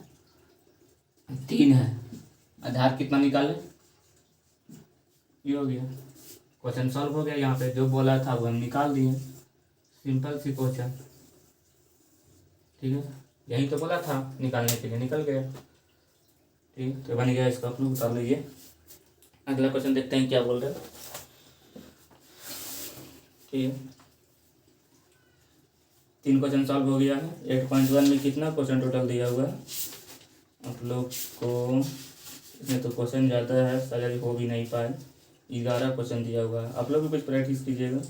3 है, आधार कितना निकाले, ये हो गया क्वेश्चन सॉल्व हो गया। यहाँ पे जो बोला था वो हम निकाल दिए, सिंपल सी क्वेश्चन, ठीक है, यही तो बोला था निकालने के लिए, निकल गया। ठीक है, तो बन गया इसका, आप लोग उतार लीजिए। अगला क्वेश्चन देखते हैं क्या बोल रहे हैं। ठीक है, 3 क्वेश्चन सॉल्व हो गया है। 8.1 में कितना क्वेश्चन टोटल दिया हुआ है आप लोग को? इसमें तो क्वेश्चन ज़्यादा है, शायद हो भी नहीं पाए। 11 क्वेश्चन दिया हुआ है, आप लोग भी कुछ प्रैक्टिस कीजिएगा।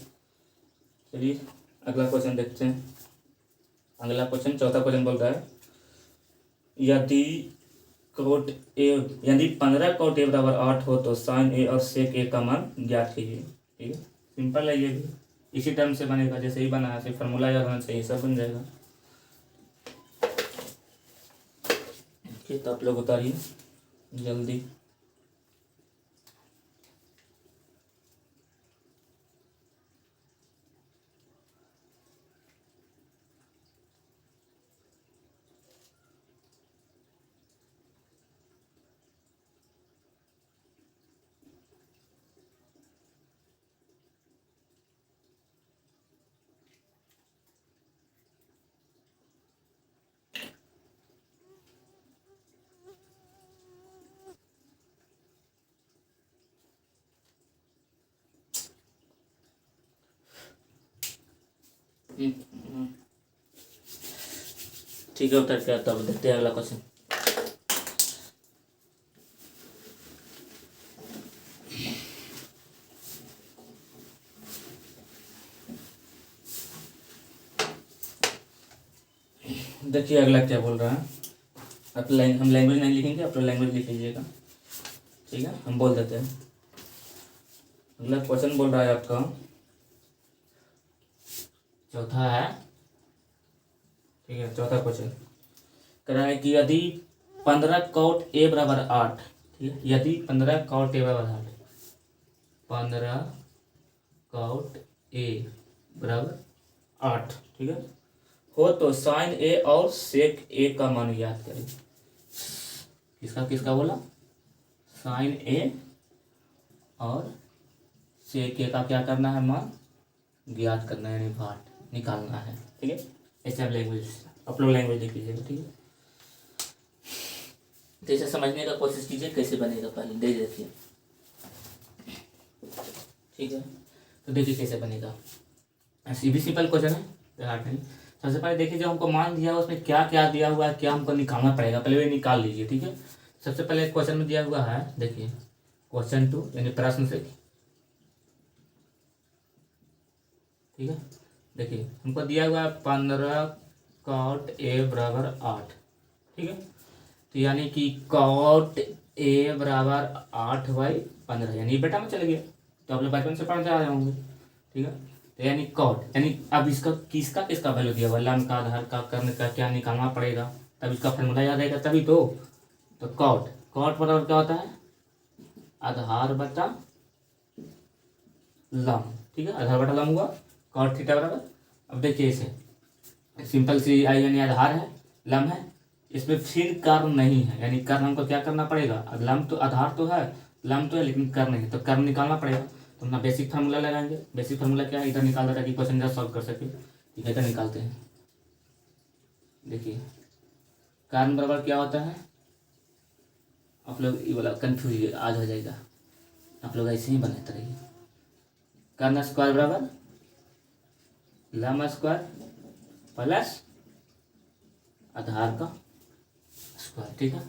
चलिए अगला क्वेश्चन देखते हैं। अगला क्वेश्चन, चौथा क्वेश्चन बोल रहा है यदि कोट ए, यदि 15 कोट ए बराबर 8 हो तो साइन ए और सेक ए का मान ज्ञात कीजिए। ठीक है, सिंपल है ये भी, इसी टर्म से बनेगा जैसे ही बना है, सिर्फ फार्मूला याद होना चाहिए, सब बन जाएगा। ठीक, तो आप लोग उतारिए जल्दी। ठीक है, उतर के आता है, देखते हैं अगला क्वेश्चन। देखिए अगला क्या बोल रहा है। आप हम लैंग्वेज नहीं लिखेंगे, आप लैंग्वेज लिख लीजिएगा। ठीक है, हम बोल देते हैं। अगला क्वेश्चन बोल रहा है आपका, चौथा है। ठीक है, चौथा क्वेश्चन कह रहा है कि यदि 15 कॉट ए बराबर 8, ठीक है, यदि 15 कॉट ए बराबर 8, 15 कॉट ए बराबर 8, ठीक है, हो तो साइन ए और सेक ए का मान ज्ञात करें। किसका किसका बोला? साइन ए और सेक ए का क्या करना है, मान ज्ञात करना है, यानी भाट निकालना है। ठीक है, ऐसे आप लैंग्वेज, आप लोग लैंग्वेज लिख लीजिएगा। ठीक है, तो इसे समझने का कोशिश कीजिए कैसे बनेगा, पहले दे देखिए। ठीक है, तो देखिए कैसे बनेगा। ऐसी भी सिंपल क्वेश्चन है, हार्ड नहीं। सबसे पहले देखिए जो हमको मान दिया है उसमें क्या क्या दिया हुआ है, क्या हमको निकालना पड़ेगा, पहले वे निकाल लीजिए। ठीक है, सबसे पहले क्वेश्चन में दिया हुआ है, देखिए क्वेश्चन 2 यानी प्रश्न से। ठीक है, देखिए हमको दिया हुआ है 15 कॉट ए बराबर 8। ठीक है, तो यानी कि कॉट ए बराबर 8/15, यानी बेटा में चले गया, तो आप लोग बचपन से पढ़ते आ रहे होंगे। ठीक है, तो यानी कॉट, यानी अब इसका किसका किसका वैल्यू दिया हुआ, लम का, आधार का, कर्ण का, क्या निकालना पड़ेगा, तब इसका फॉर्मूला याद रहेगा तभी तो कॉट, कॉट बराबर क्या होता है, आधार बटा लम। ठीक है, आधार बटा लम हुआ, कॉट थीटा बराबर। अब देखिए इसे सिंपल सी आई, यानी आधार है, लम है, इसमें फिर कर्म नहीं है, यानी कर्म हमको क्या करना पड़ेगा, लम तो आधार तो है, लम तो है, लेकिन कर्म नहीं है, तो कर्म निकालना पड़ेगा। तो अपना बेसिक फार्मूला लगाएंगे। बेसिक फार्मूला क्या है, इधर निकाल रहा है कि क्वेश्चन जरा सॉल्व कर सके। ठीक है, इधर निकालते हैं। देखिए कर्म बराबर क्या होता है, आप लोग ये वाला कन्फ्यूज आज हो जाएगा, आप लोग ऐसे ही बनाते रहिए। कर्म स्क्वायर बराबर लम स्क्वायर प्लस आधार का स्क्वायर। ठीक है,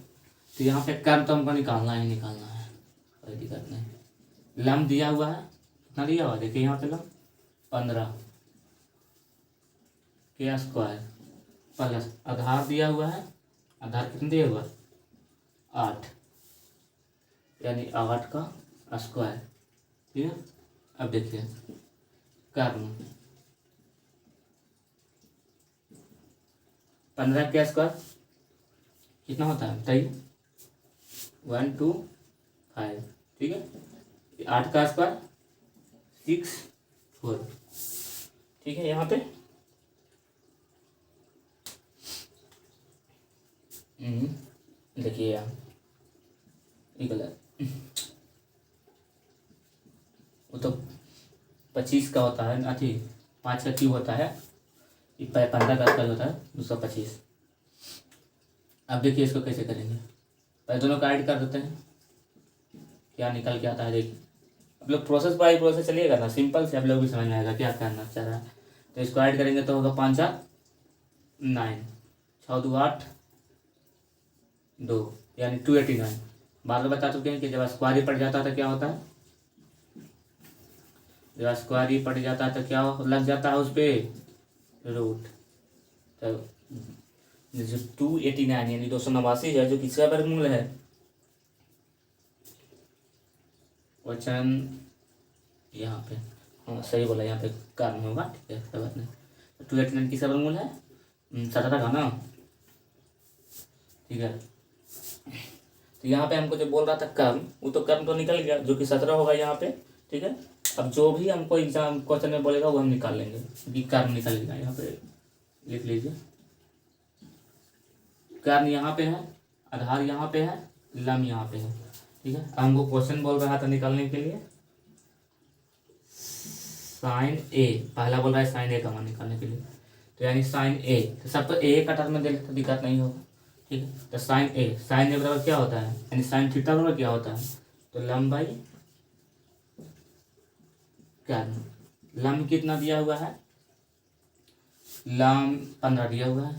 तो यहाँ पे कर्म तो हमको निकालना है, कोई दिक्कत नहीं। लम दिया हुआ है, कितना दिया हुआ है, देखिए यहाँ पे लम 15 के स्क्वायर प्लस आधार दिया हुआ है, आधार कितना दिया हुआ है 8, यानी 8 का स्क्वायर। ठीक है, अब देखिए कर्म 15 के स्क्वायर कितना होता है बताइए, 125। ठीक है, 8 का स्क्वायर 64। ठीक है, यहाँ पे देखिए यहाँ ये गलत, वो तो 25 का होता है, अथी 5 का क्यूब होता है, ये 15 का आसपास होता है 225। अब देखिए इसको कैसे करेंगे, पहले दोनों का ऐड कर देते हैं, क्या निकल के आता है देखिए। आप लोग प्रोसेस बाई प्रोसेस चलिएगा ना, सिंपल से आप लोग भी समझ में आएगा क्या करना चाह रहा है। तो इसको ऐड करेंगे तो होगा 5 4 9, 6 2 8 2, यानी 289। बाद में बता चुके हैं कि जब स्क्वायर पड़ जाता है तो क्या होता है, जब स्क्वायर पड़ जाता है तो क्या लग जाता है उस पर रूट। तो 289 यानी 289 है, जो किसका वर्गमूल है, क्वेश्चन यहाँ पे, हाँ सही बोला, यहाँ पे कारण होगा, ठीक है कोई बात नहीं। 289 किसका वर्गमूल है, 17 का ना, ठीक है। तो यहाँ पे हमको जो बोल रहा था कर्म, वो तो कर्म तो निकल गया, जो कि 17 होगा यहाँ पे, ठीक है। अब जो भी हमको एग्जाम क्वेश्चन में बोलेगा वो हम निकाल लेंगे, क्योंकि कर्म निकल गया। यहाँ पे लिख लीजिए, कर्म यहाँ पे है, आधार यहाँ पे है, लम यहाँ पे है, ठीक है। हमको क्वेश्चन बोल रहा था निकालने के लिए साइन ए, पहला बोल रहा है साइन ए का मान निकालने के लिए, तो यानी साइन ए, तो सब तो ए का टर्म में दे तो दिक्कत नहीं होगा, ठीक है। तो साइन ए बराबर क्या होता है, यानी साइन थीटा बराबर क्या होता है, तो लंबाई कर्म, लंब कितना दिया हुआ है, लंब 15 दिया हुआ है,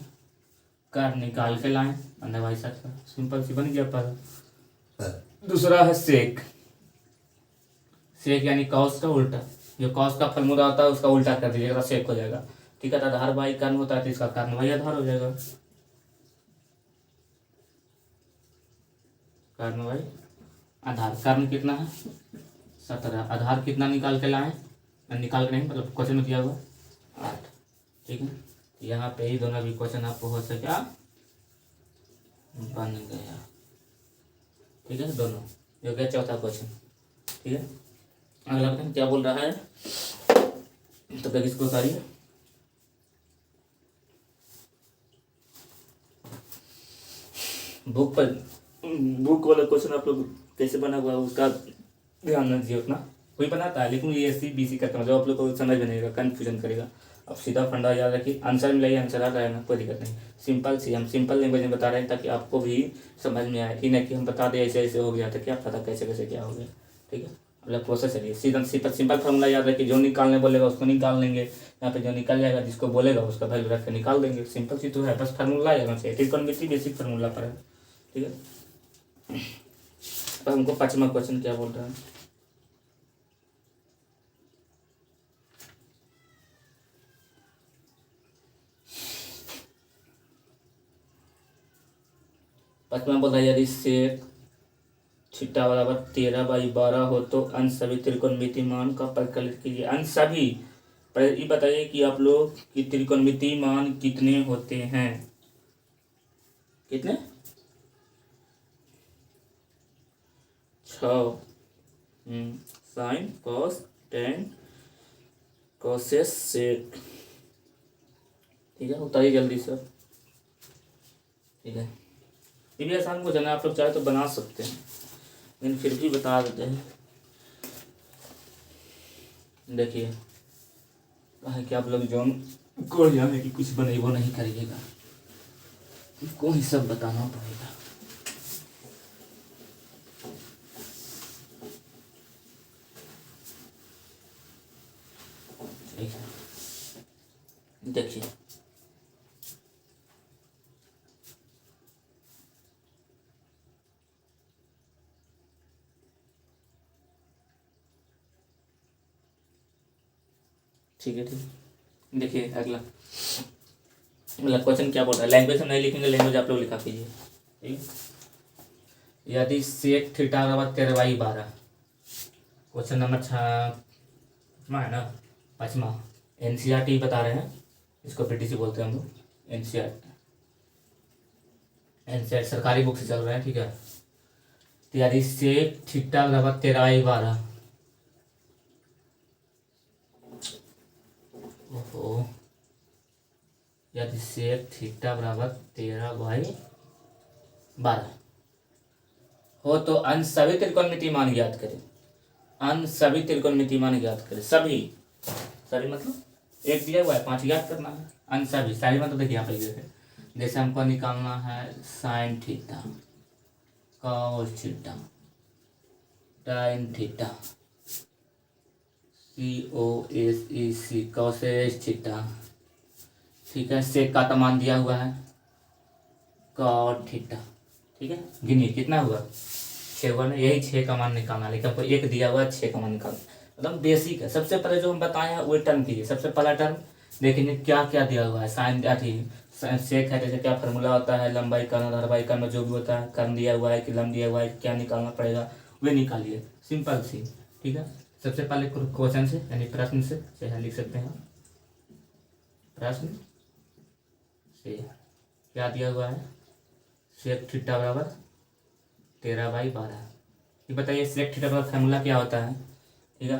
कर्म निकाल के लाएं 15/7, सिंपल सी बन गया पर। दूसरा है सेक, सेक यानी कॉस का उल्टा, जो कॉस का फॉर्मूला होता है उसका उल्टा कर दीजिएगा, सेक हो जाएगा, ठीक है। तो आधार बाई कर्म होता है तो इसका कर्म बाई आधार हो जाएगा, कर्म बाई आधार। कर्म कितना है 17, आधार कितना निकाल के लाएं, निकाल के नहीं मतलब क्वेश्चन में दिया हुआ 8, ठीक है। यहाँ पे ही दोनों भी क्वेश्चन आपको हो सका बन गया, ठीक है। दोनों जो गया चौथा क्वेश्चन, ठीक है। अगला क्वेश्चन क्या बोल रहा है, तब तक इसको उतारिए। बुक वाला क्वेश्चन आप लोग कैसे बना हुआ है उसका ध्यान न दीजिए, उतना कोई बनाता है, लेकिन ये SC BC करता है, मतलब आप लोग को समझ में नहीं आएगा, कन्फ्यूजन करेगा। अब सीधा फंडा याद रखिए, आंसर मिलाइए, आंसर आ रहा है ना, कोई दिक्कत नहीं। सिंपल सी हम सिंपल लैंग्वेज में बता रहे हैं ताकि आपको भी समझ में आए, ही नहीं कि हम बता दें ऐसे ऐसे हो गया था, क्या पता कैसे कैसे क्या हो गया, ठीक है। मतलब प्रोसेस चलिए, सीधा सिंपल फार्मूला याद रखिए, जो निकालने बोलेगा उसको निकाल लेंगे, यहाँ पे जो निकल जाएगा जिसको बोलेगा उसका वैल्यू रख के निकाल देंगे, सिंपल सी तो है, बस फार्मूला आना चाहिए, त्रिकोणमिति बेसिक फार्मूला पर है, ठीक है। अब हमको 5वां क्वेश्चन क्या बोल रहा है, पांचवा बोल रहा है यदि सेक थीटा बराबर 13/12 हो तो अंश सभी त्रिकोणमिति मान का परिकलित कीजिए। अंश सभी, ये बताइए कि आप लोग कि त्रिकोणमिति मान कितने होते हैं, कितने, 6, साइन कॉस टेन कोसेस सेक, ठीक है। उतारिए जल्दी से, ठीक है। ये भी आसान क्वेश्चन है, आप लोग चाहे तो बना सकते हैं, लेकिन फिर भी बता देते हैं। देखिए कहा कि आप लोग जो कोरिया में कि कुछ बने वो नहीं करिएगा, को ही सब बताना पड़ेगा। ठीक है, देखिए ठीक है, ठीक। देखिए अगला अगला क्वेश्चन क्या बोल रहा है, लैंग्वेज हम नहीं लिखेंगे, लैंग्वेज आप लोग लिखा कीजिए, ठीक है। यदि सेक थीटा बराबर 13/12, क्वेश्चन नंबर 6 है ना, 5वां, NCERT बता रहे हैं, इसको PTC बोलते हैं हम लोग, NCERT सरकारी बुक से चल रहे हैं, ठीक है। तो यदि सेक थीटा बराबर 13/12, ओहो, यदि सेक थीटा बराबर 13/12 हो तो अंश सभी त्रिकोणमिति मान ज्ञात करें, अंश सभी त्रिकोणमिति मान ज्ञात करें, सभी सभी मतलब एक दिया हुआ है, 5 याद करना है। आंसर भी सारी मतलब देखिए यहाँ पे लिखे थे। जैसे हमको निकालना है साइन थीटा, कॉस थीटा, टाइन थीटा, COSEC कॉसेस थीटा, ठीक है। सेक का तो मान दिया हुआ है कॉट थीटा, ठीक है। गिनिए कितना हुआ 6 हुआ ना, यही 6 का मान निकालना, लेकिन आपको एक दिया हुआ है 6 का मान निकालना, मतलब बेसिक है। सबसे पहले जो हम बताए हैं वही टर्म कीजिए। सबसे पहला टर्म देखिए क्या क्या दिया हुआ है, साइन थी सेक है, जैसे क्या फार्मूला होता है, लंबाई कर्न धारवाई कर्न में जो भी होता है, कर्न दिया हुआ है कि लंब दिया हुआ है, क्या निकालना पड़ेगा वे निकालिए, सिंपल सी, ठीक है। सबसे पहले क्वेश्चन से यानी प्रश्न से चाहे लिख सकते हैं, प्रश्न से क्या दिया हुआ है, सेक थीटा बराबर 13/12। ये बताइए सेक थीटा का फार्मूला क्या होता है, ठीक है।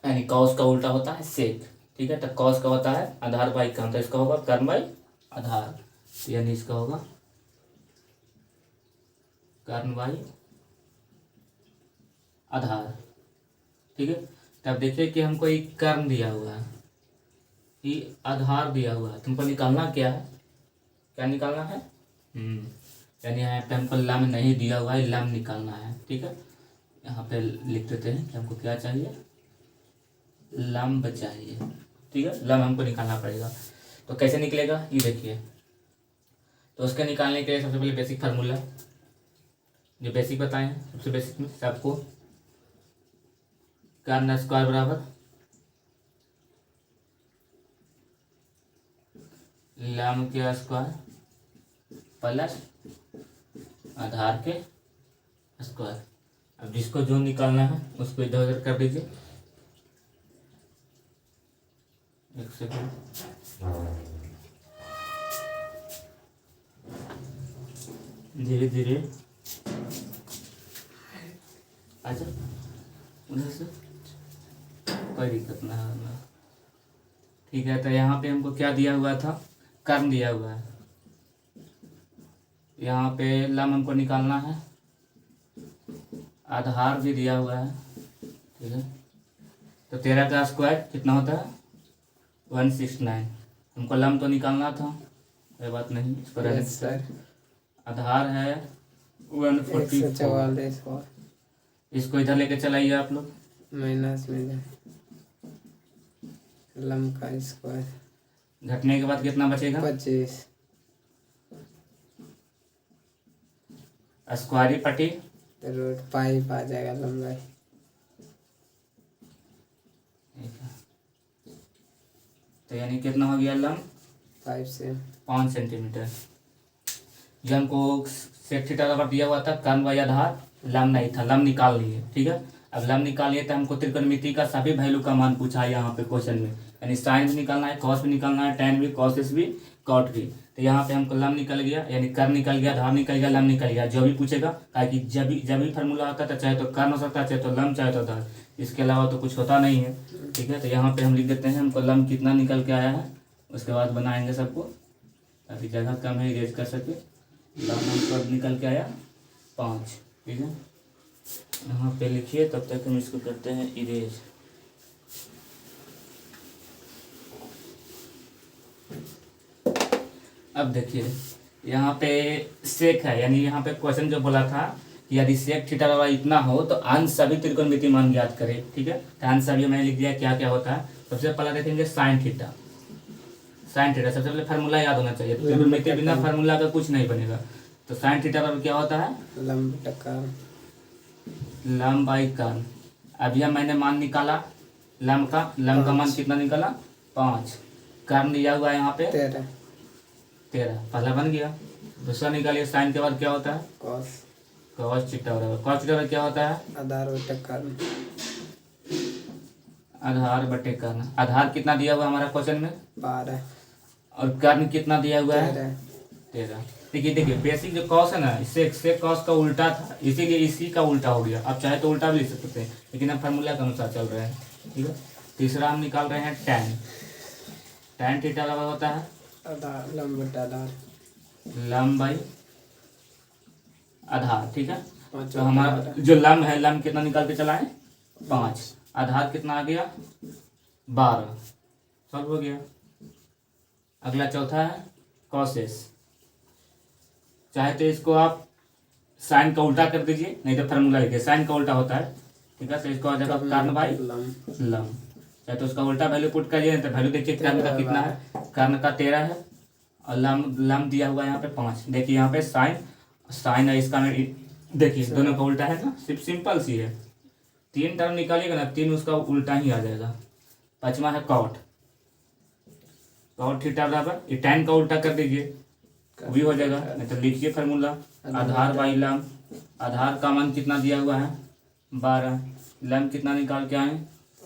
यानी कॉस का उल्टा होता है सेक, ठीक है। तो कॉस का होता है आधार बाई कर्न, तो इसका होगा कर्न बाई आधार, यानी इसका होगा कर्न बाई आधार, ठीक है। तब देखिए कि हमको एक कर्न दिया हुआ है, ये आधार दिया हुआ है, तुमको निकालना क्या है, क्या निकालना है, यानी यहाँ पे हमको लम नहीं दिया हुआ है, लम निकालना है, ठीक है। यहाँ पे लिख देते हैं कि हमको क्या चाहिए, लंब चाहिए, ठीक है। लंब हमको निकालना पड़ेगा, तो कैसे निकलेगा ये देखिए। तो उसके निकालने के लिए सबसे पहले बेसिक फार्मूला जो बेसिक बताए हैं, सबसे बेसिक में आपको कर्न स्क्वायर बराबर लंब के स्क्वायर प्लस आधार के स्क्वायर। अब जिसको जो निकालना है उसको इधर उधर कर दीजिए, एक सेकंड, धीरे धीरे अच्छा, उधर से कोई दिक्कत ना है, ठीक है। तो यहाँ पे हमको क्या दिया हुआ था, कर्न दिया हुआ है, यहाँ पे लम हमको निकालना है, आधार भी दिया हुआ है, ठीक है। तो 13 का स्क्वायर कितना होता है 169, हमको लम तो निकालना था, कोई बात नहीं, इसको रहने आधार है 144, इसको इधर लेके चलाइए आप लोग, माइनस में लम का स्क्वायर घटने के बाद कितना बचेगा 25, स्क्वायरी पट्टी तो रूट पाइप आ जाएगा लंबाई, तो यानी कितना हो गया लम 5 से 5 सेंटीमीटर। जो हमको सेक थीटा बराबर दिया हुआ था कर्न बाई आधार, लम नहीं था, लम निकाल लिए, ठीक है। अब लम निकाल लिए तो हमको त्रिकोणमिति का सभी वैल्यू का मान पूछा है यहाँ पे क्वेश्चन में, यानी साइन भी निकालना है, कॉस भी निकालना है, टैन भी, कॉसेस भी, कॉट भी। तो यहाँ पे हमको लम निकल गया, यानी कर्न निकल गया, आधार निकल गया, लम निकल गया, जो भी पूछेगा, ताकि जब भी फार्मूला होता है चाहे तो कर्न हो सकता है, चाहे तो लम, चाहे तो आधार, इसके अलावा तो कुछ होता नहीं है, ठीक है। तो यहाँ पे हम लिख देते हैं हमको लम कितना निकल के आया है, उसके बाद बनाएंगे सबको ताकि जगह कम है इरेज कर सके। लम हमको निकल के आया 5, ठीक है। यहाँ पे लिखिए, तब तक हम इसको करते हैं इरेज। अब देखिए यहाँ पे सेक है, यानी यहाँ पे क्वेश्चन जो बोला था कि यदि सेक थीटा बराबर इतना हो तो अंश सभी त्रिकोणमिति मान ज्ञात करें, ठीक है। तो अंश सभी मैंने लिख दिया क्या क्या होता है। सबसे पहले देखेंगे साइन थीटा, साइन थीटा सबसे पहले फार्मूला याद होना चाहिए, त्रिकोणमिति बिना फार्मूला का कुछ नहीं बनेगा। तो साइन थीटा बराबर क्या होता है लंब बाई कर्न। अब यह मैंने मान निकाला लंब का मान कितना निकाला 5, कर्न दिया हुआ है यहाँ पे 13, पहला बन गया। दूसरा निकालिए साइन के बाद क्या होता है कॉस थीटा बराबर, कॉस थीटा क्या होता है आधार बटे कर्न। आधार कितना दिया हुआ है हमारा क्वेश्चन में 12, और कर्न कितना दिया हुआ है 13। देखिए बेसिक जो कॉस है ना, इससे कॉस का उल्टा था, इसीलिए इसी का उल्टा हो गया। आप चाहे तो उल्टा भी लिख सकते हैं, लेकिन अब फार्मूला के अनुसार चल रहे हैं, ठीक है। तीसरा हम निकाल रहे हैं टैन थीटा बराबर होता है लंब बाई आधार, ठीक है। तो हमारा जो लंब है, लंब कितना निकाल के चला है 5, आधार कितना आ गया 12, सॉल्व हो गया। अगला चौथा है कॉस एस। चाहे तो इसको आप साइन का उल्टा कर दीजिए, नहीं तो फार्मूला लिखिए, साइन का उल्टा होता है, ठीक है। तो इसको आ जाएगा कर्न बाई लम। चाहे तो उसका उल्टा वैल्यू पुट करिए, तो वैल्यू देखिए कर्न का कितना है, कर्न का 13 है और लम लम दिया हुआ है यहाँ पे 5। देखिए यहाँ पे साइन है इसका, देखिए दोनों का उल्टा है ना, सिर्फ सिंपल सी है। 3 टर्म निकालिएगा ना, 3 उसका उल्टा ही आ जाएगा। 5वां है कॉट थीटा बराबर, ये tan का उल्टा कर दीजिए भी हो जाएगा, नहीं तो लिखिए फार्मूला आधार बाई लम। आधार का मान कितना दिया हुआ है 12, लम कितना निकाल के आए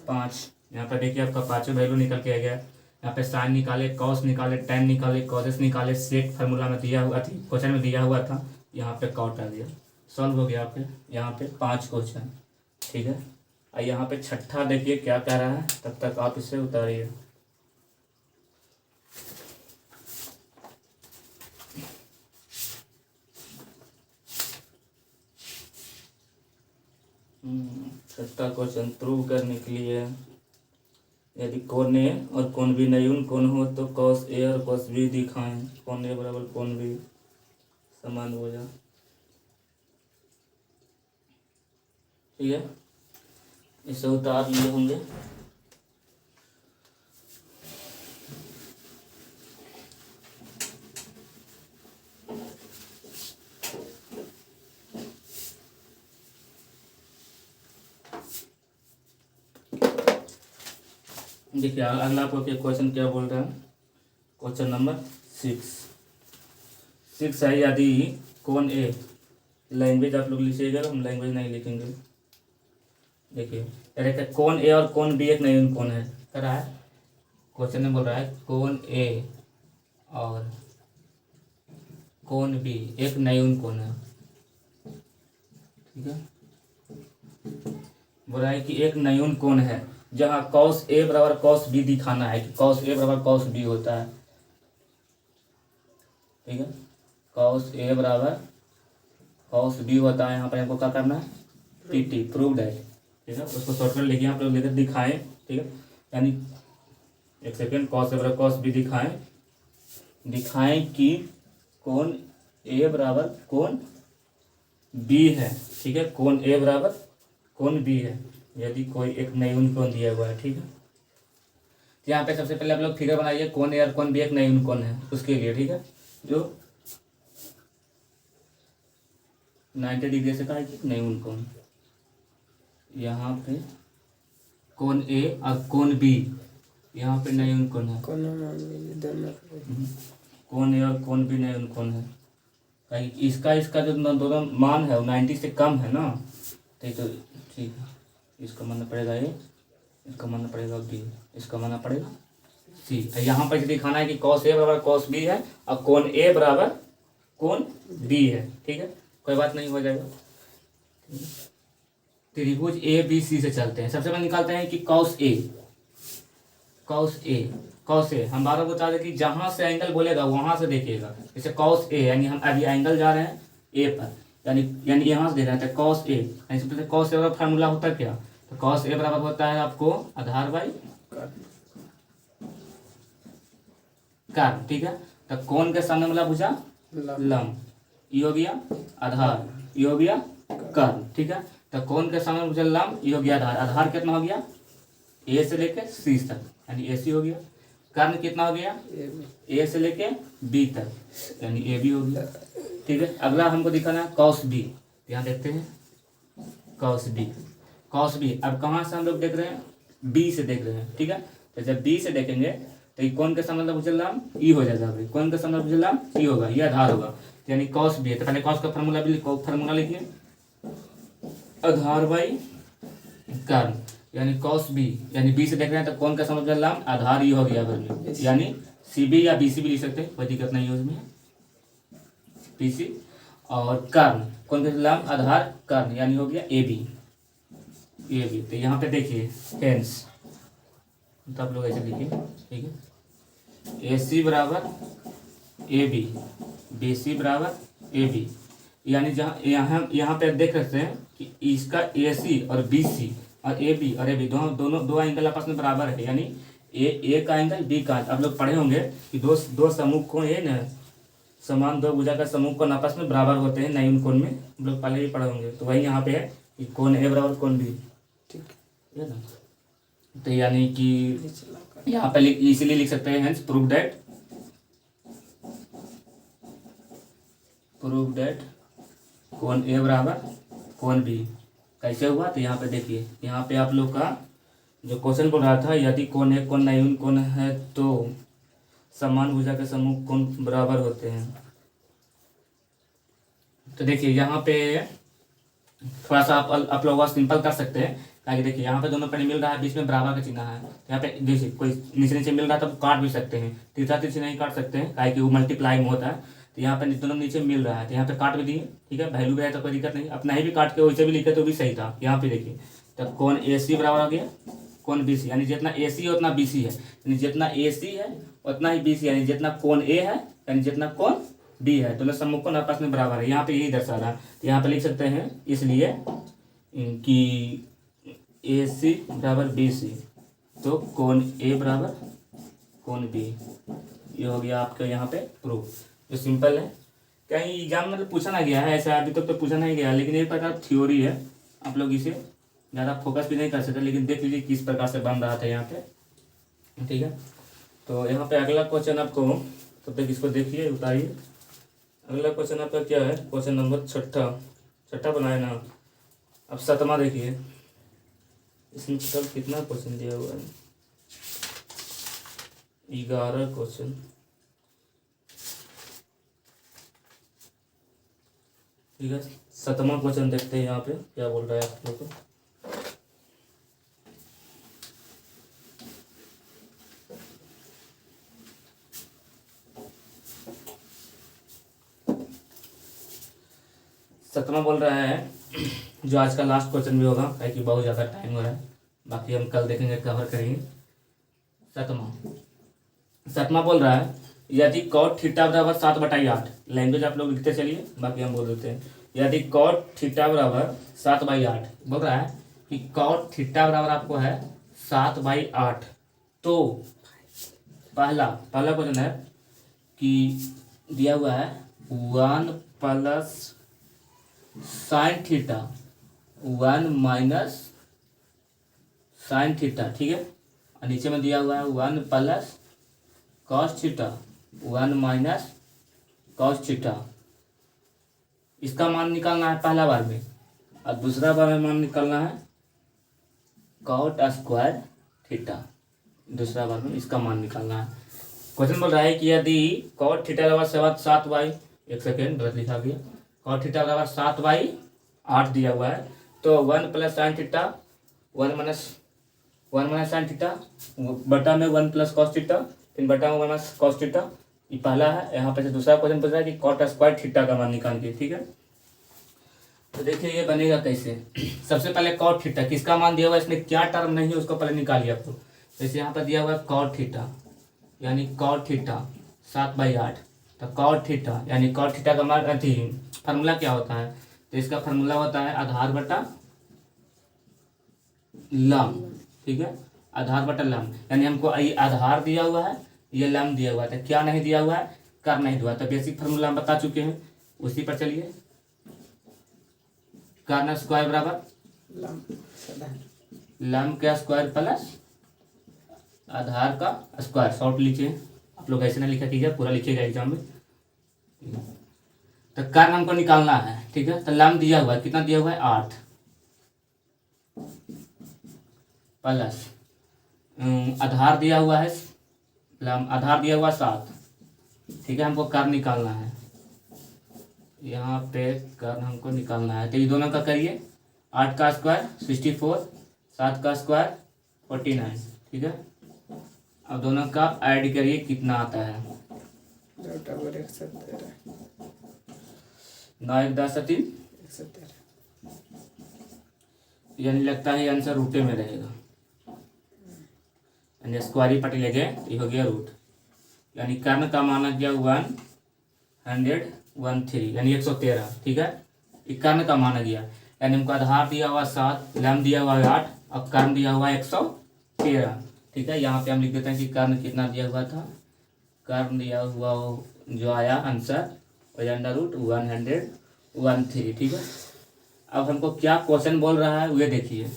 5। यहाँ पर देखिए आपका 5 वैल्यू निकल के आ गया। यहाँ पे साइन निकाले, कॉस निकाले, tan निकाले, कॉसेस निकाले, सेक फार्मूला में दिया हुआ थी, क्वेश्चन में दिया हुआ था, यहाँ पे कॉट आ गया। सॉल्व हो गया आपके यहाँ पे 5 क्वेश्चन, ठीक है। और यहाँ पे छठा देखिए क्या कह रहा है, तब तक आप इसे उतारिए। छठा क्वेश्चन, प्रूव करने के लिए यदि कोण ए और कोण बी न्यून कोण हो तो कॉस ए और कॉस बी दिखाएं। कोण ए बराबर कोण बी समान हो जाए, ठीक है। इसे उतार लिए होंगे। देखिए अगला आपको क्वेश्चन क्या बोल रहा है, क्वेश्चन नंबर 6 है। यदि कोण ए, लैंग्वेज आप लोग लिखिएगा, हम लैंग्वेज नहीं लिखेंगे। देखिए अरे कोण ए और कोण बी एक न्यून कोण है, कह रहा है क्वेश्चन में, बोल रहा है कोण ए और कोण बी एक न्यून कोण है, ठीक है। बोल रहा है कि एक न्यून कोण है जहाँ कॉस ए बराबर कॉस बी दिखाना है कि कॉस ए बराबर कॉस बी होता है, ठीक है। कॉस ए बराबर कॉस बी होता है, यहाँ पर हमको क्या करना है, पीटी प्रूव दैट, ठीक है। उसको शॉर्टकट लिखिए आप लोग, लेकर दिखाएं, ठीक है। यानी एक सेकेंड, कॉस ए बराबर कॉस बी दिखाएं कि कोण ए बराबर कोण बी है, ठीक है। कोण ए बराबर कोण बी है यदि कोई एक न्यून कोण दिया हुआ है, ठीक है। तो यहाँ पे सबसे पहले आप लोग फिगर बनाइए, कोण ए और कोण बी एक न्यून कोण है उसके लिए, ठीक है। जो 90 डिग्री से का है कि न्यून कोण, यहाँ पे कोण ए और कोण बी, यहाँ पे न्यून कोण है, कोण ए और कोण बी न्यून कोण है। इसका जो दोनों मान है वो 90 से कम है ना, तो ठीक है। इसका मानना पड़ेगा ए, इसका मानना पड़ेगा बी, इसका मानना पड़ेगा सी। यहाँ पर दिखाना है कि कॉस ए बराबर कॉस बी है और कोण ए बराबर कोण बी है, ठीक है। कोई बात नहीं, हो जाएगा। त्रिभुज ए बी सी से चलते हैं। सबसे पहले निकालते हैं कि कॉस ए हम बार बार बता दें कि जहाँ से एंगल बोलेगा वहाँ से देखिएगा। जैसे कॉस ए, यानी हम अभी एंगल जा रहे हैं ए पर, यानी यहाँ से देख रहे थे कॉस ए, यानी सबसे कॉस ए बराबर फार्मूला होता है क्या, तो कॉस ए बराबर होता है आपको आधार बाई कर्न, ठीक है। तो कोण के सामने वाला भुजा लम, ये हो गया आधार, ये हो गया कर्न, ठीक है। तो कोण के सामने भुजा लम, ये हो गया आधार। आधार कितना हो गया ए से लेके सी तक, यानी ए सी हो गया। कर्ण कितना हो गया ए से लेके बी तक, यानी ए बी हो गया, ठीक है। अगला हमको दिखाना है कॉस बी। यहाँ देखते हैं कॉस बी। अब कहाँ से हम लोग देख रहे हैं, बी से देख रहे हैं, ठीक है। तो जब बी से देखेंगे तो ये कौन के सामने भुजलाम ई हो जाएगा, भाई कौन के सामने भुजलाम ई होगा, ये आधार होगा, यानी कॉस बी है। तो पहले कॉस का फार्मूला लिखिए, आधार बाई कर्न, यानी कॉस बी, यानी बी से देख रहे हैं तो कौन का सामने भुजलाम आधार ई हो गया, यानी सी बी या बी सी भी लिख सकते हैं, कोई दिक्कत नहीं है उसमें, बी सी। और कर्ण कौन के सामने आधार कर्ण, यानी हो गया ए बी। तो यहाँ पे देखिए हेंस, तो आप लोग ऐसे लिखिए, ठीक है। ए सी बराबर ए बी, बी सी बराबर ए बी, यानी जहाँ यहाँ पे देख सकते हैं कि इसका ए सी और बी सी और ए बी दो एंगल आपस में बराबर है, यानी ए का एंगल बी का, आप लोग पढ़े होंगे कि दो दो समूह कोण है ना, समान दो भुजा का समूह कोण आपस में बराबर होते हैं 9 कोण में, हम लोग पहले ही पढ़े होंगे। तो वही यहाँ पे है कि कोण ए बराबर कोण बी, ठीक है ना। तो यानी कि है, चला कर यहाँ पे इसीलिए लिख सकते हैं हेंस प्रूव दैट कोण ए बराबर कोण बी। कैसे हुआ, तो यहाँ पे देखिए, यहाँ पे आप लोग का जो क्वेश्चन बोल रहा था, यदि कोण एक कोण 9 कोण है तो समान भुजा के समूह कोण बराबर होते हैं। तो देखिए यहाँ पे थोड़ा सा आप लोग सिंपल कर सकते हैं, ताकि देखिए यहाँ पे दोनों पहले मिल रहा है, बीच में बराबर का चिन्ह है, यहाँ पे देखिए कोई नीचे नीचे मिल रहा है तो काट भी सकते हैं, तीसरा तीसरी नहीं काट सकते हैं, काहे कि वो मल्टीप्लाई में होता है। तो यहाँ पे दोनों नीचे मिल रहा है तो यहाँ पे काट भी दिए, ठीक है, वैल्यू भी है तो कोई दिक्कत नहीं, अपना ही भी काट के वैसे भी लिखे तो भी सही था। यहाँ पे देखिए, तो कोण ए सी बराबर हो गया कोण बी सी, यानी जितना ए सी है उतना बी सी है, यानी जितना ए सी है उतना ही बी सी, यानी जितना कोण ए है यानी जितना कोण बी है, दोनों समूह कोण आपस में बराबर है। यहाँ पे यही दर्शा रहा है, तो यहाँ पे लिख सकते हैं इसलिए कि ए सी बराबर बी सी, तो कोण ए बराबर कोण बी, ये हो गया आपका यहाँ पे प्रूफ, जो सिंपल है। कहीं एग्जाम मतलब पूछा ना गया है ऐसा, अभी तक तो पूछा नहीं गया, लेकिन एक प्रकार थ्योरी है, आप लोग इसे ज़्यादा फोकस भी नहीं कर सकते, लेकिन देख लीजिए किस प्रकार से बन रहा था यहाँ पे, ठीक है। तो यहाँ पे अगला क्वेश्चन आपको, तब तक इसको देखिए उतारिए। अगला क्वेश्चन आपका क्या है, क्वेश्चन नंबर छठा बनाए ना, अब 7वां देखिए, इसमें टोटल कितना क्वेश्चन दिया हुआ है, 11 क्वेश्चन। ठीक है, 7वां क्वेश्चन देखते हैं यहाँ पे क्या बोल रहा है आप लोग को। सतवां बोल रहा है, जो आज का लास्ट क्वेश्चन भी होगा, काहे कि बहुत ज़्यादा टाइम हो रहा है, बाकी हम कल देखेंगे, कवर करेंगे। सतवां बोल रहा है, यदि कॉट थीटा बराबर 7/8, लैंग्वेज आप लोग लिखते चलिए, बाकी हम बोल देते हैं। यदि कॉट थीटा बराबर 7/8 बोल रहा है कि कॉट थीटा बराबर आपको है 7/8, तो पहला क्वेश्चन है कि दिया हुआ है 1 plus sine theta 1 minus sine theta, ठीक है, और नीचे में दिया हुआ है 1 plus cos theta 1 minus cos theta. इसका मान निकालना है पहला बार में, और दूसरा बार में मान निकालना है कॉट स्क्वायर थीटा, दूसरा बार में इसका मान निकालना है। क्वेश्चन बोल रहा है कि यदि कॉट थीटा बराबर 7/, एक सेकेंड गलत लिखा गया, कॉट थीटा बराबर 7/8 दिया हुआ है, तो 1 plus sine theta 1 minus sine theta बटा में 1 प्लस कॉस थीटा, फिर बटा में 1 माइनस कॉस थीटा, ये पहला है। यहाँ पे से दूसरा क्वेश्चन पूछ रहा है कि कॉट स्क्वायर थीटा का मान निकालिए, ठीक है। तो देखिए ये बनेगा कैसे, सबसे पहले कॉट थीटा किसका मान दिया हुआ है, इसमें क्या टर्म नहीं है उसको पहले निकालिए आपको। जैसे यहाँ पर दिया हुआ है कॉट थीटा, यानी कॉट थीटा 7/8, तो कॉट थीटा यानी कॉट थीटा का मान अथी फार्मूला क्या होता है, तो इसका फार्मूला होता है आधार बटा लम, ठीक है, आधार बटा लम, यानी हमको ये आधार दिया हुआ है, ये लम दिया हुआ है, क्या नहीं दिया हुआ है, कर नहीं दिया, तो बेसिक फार्मूला हम बता चुके हैं, उसी पर चलिए। कर्न स्क्वायर बराबर लम का स्क्वायर प्लस आधार का स्क्वायर, शॉर्ट लिखिए आप लोग, ऐसे ना लिखा कीजिए, पूरा लिखिएगा एग्जाम में। तो कर्न हमको निकालना है, ठीक है, तो लम दिया हुआ है, कितना दिया हुआ है 8 प्लस आधार दिया हुआ है लम, आधार दिया हुआ 7, ठीक है, हमको कर्न निकालना है, यहाँ पे कर्न हमको निकालना है। तो ये दोनों का करिए, 8 का स्क्वायर 64, 7 का स्क्वायर 49, ठीक है। अब दोनों का ऐड करिए कितना आता है, 9 1 10 3 यानी लगता है आंसर रूटे में रहेगा, यानी स्क्वायर ही पटी लगे, ये हो गया रूट, यानी कर्ण का मान आ गया 113 यानी 113, ठीक है, ये कर्ण का मान आ गया, यानी हमको आधार दिया हुआ 7, लम दिया हुआ 8 और कर्ण दिया हुआ 113, ठीक ठीक है। यहाँ पे हम लिख देते हैं कि कर्ण कितना दिया हुआ था, कर्ण दिया हुआ जो आया आंसर वही √113, ठीक है। अब हमको क्या क्वेश्चन बोल रहा है ये देखिए।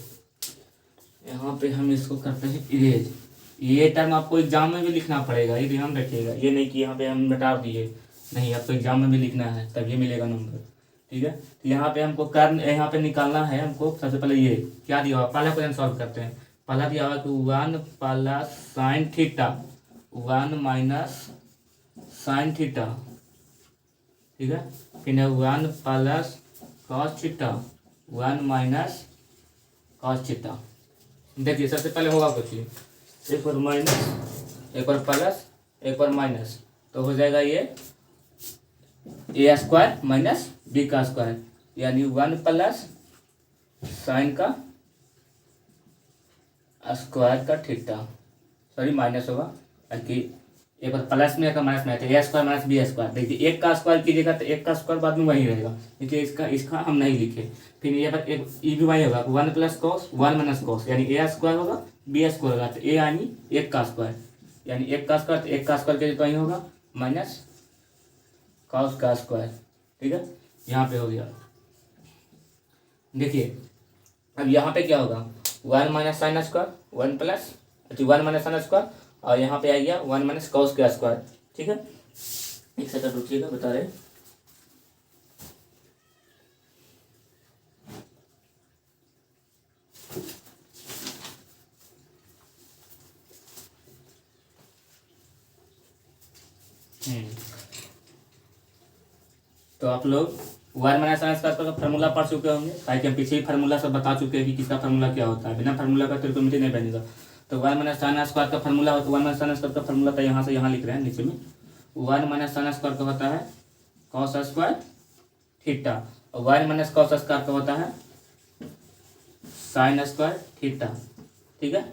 यहाँ पे हम इसको करते हैं इरेज। ये टर्म आपको एग्जाम में भी लिखना पड़ेगा, ये ध्यान रखिएगा। ये नहीं कि यहाँ पे हम मिटा दिए, नहीं, आपको एग्जाम में भी लिखना है तभी मिलेगा नंबर, ठीक है। तो यहाँ पे हमको कर्ण यहाँ पे निकालना है हमको। सबसे पहले ये क्या दिया हुआ, पहला क्वेश्चन सॉल्व करते हैं। पहला दिया हुआ कि 1 plus sine theta 1 minus sine theta, ठीक है। फिर 1 plus cos theta 1 minus cos theta. देखिए सबसे पहले होगा कुछ एक बार माइनस, एक बार प्लस, एक बार माइनस, तो हो जाएगा ये ए स्क्वायर माइनस बी का स्क्वायर, यानी 1 प्लस साइन का स्क्वायर का थीटा, सॉरी माइनस होगा, क्योंकि एक बार प्लस में एक माइनस में ए स्क्वायर माइनस बी स्क्वायर। देखिए एक का स्क्वायर कीजिएगा तो एक का स्क्वायर बाद में वही रहेगा, देखिए इसका हम नहीं लिखे। फिर ये पर एक ई भी वही होगा 1 प्लस कॉस 1 माइनस कॉस, यानी ए स्क्वायर होगा बी स्क्वायर होगा, तो ए यानी एक का स्क्वायर, यानी एक का स्क्वायर, तो एक का स्क्वायर के तो वही होगा माइनस कॉस का स्क्वायर, ठीक है। यहाँ पे हो गया। देखिए अब यहाँ पे क्या होगा 1 minus sine square 1 plus 1 minus sine square, और यहाँ पे आ गया 1 माइनस कॉस का स्क्वायर, ठीक है। एक सेकंड रुकिएगा, बता रहे। तो आप लोग 1 माइनस साइन स्क्वायर का फार्मूला पढ़ चुके होंगे, ताकि हम पीछे ही फार्मूला सब बता चुके हैं कि किसका फार्मूला क्या होता है। बिना फार्मूला का त्रिकोणमिति नहीं बनेगा। तो 1 माइनस साइन स्क्वायर का फार्मूला होता है, 1 माइनस साइन स्क्वायर का फार्मूला था, यहाँ से यहाँ लिख रहे हैं नीचे में। 1 माइनस साइन स्क्वायर का होता है कॉस स्क्वायर थीटा, और 1 माइनस कॉस स्क्वायर का होता है साइन स्क्वायर थीटा, ठीक है।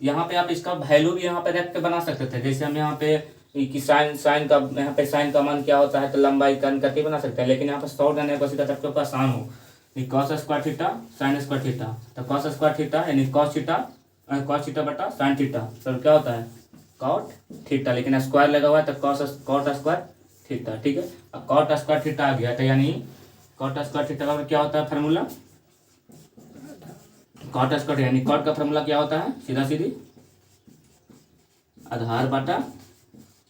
यहाँ पे आप इसका वैल्यू भी यहाँ पे रख के बना सकते थे। जैसे हम यहाँ पे कि साइन का यहाँ पे साइन का मान क्या होता है, तो लंबाई कर्ण करके बना सकते हैं, लेकिन यहाँ पे शॉर्ट रहने को सीधा आपके पास आसान हो cos square theta sine square theta, तो कॉस स्क्वायर थीटा यानी कॉस थीटा बटा साइन थीटा, तो क्या होता है कॉट थीटा, लेकिन स्क्वायर लगा हुआ है तो कॉट स्क्वायर थीटा, ठीक है। अब कॉट स्क्वायर थीटा आ गया, तो यानी कॉट स्क्वायर थीटा का क्या होता है फार्मूला, कॉट स्क्वायर, यानी कॉट का फार्मूला क्या होता है, सीधा सीधी आधार बटा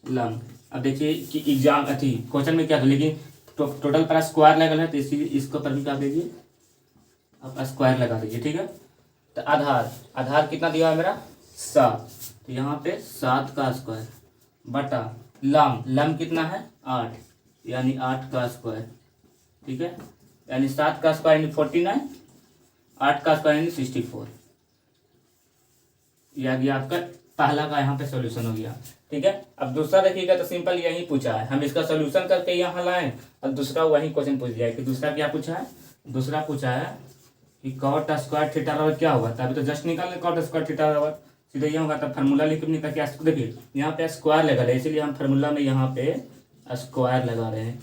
लंब। अब देखिए कि एग्जाम क्वेश्चन में क्या था, लेकिन टोटल पर स्क्वायर लगा है, तो इसको पर भी क्या दीजिए आप स्क्वायर लगा दीजिए, ठीक है। तो आधार कितना दिया है मेरा 7, तो यहाँ पे 7 का स्क्वायर बटा लंब कितना है 8, यानी 8 का स्क्वायर, ठीक है। यानी 7 का स्क्वायर यानी 49, 8 का स्क्वायर यानी 64। यह आपका पहला का यहाँ पे सॉल्यूशन हो गया, ठीक है। अब दूसरा देखिएगा तो सिंपल यही पूछा है, हम इसका सॉल्यूशन करके यहाँ लाएं और दूसरा वही क्वेश्चन पूछ जाए कि दूसरा क्या पूछा है, दूसरा पूछा है कि कॉट स्क्वायर थीटा बराबर क्या होगा। तो अभी तो जस्ट निकाल कॉट स्क्वायर थीटा बराबर सीधा ये होगा, तब फार्मूला लिख नहीं था क्या, देखिए यहाँ पे स्क्वायर लगा रहे, इसीलिए हम फार्मूला में यहाँ पे स्क्वायर लगा रहे हैं,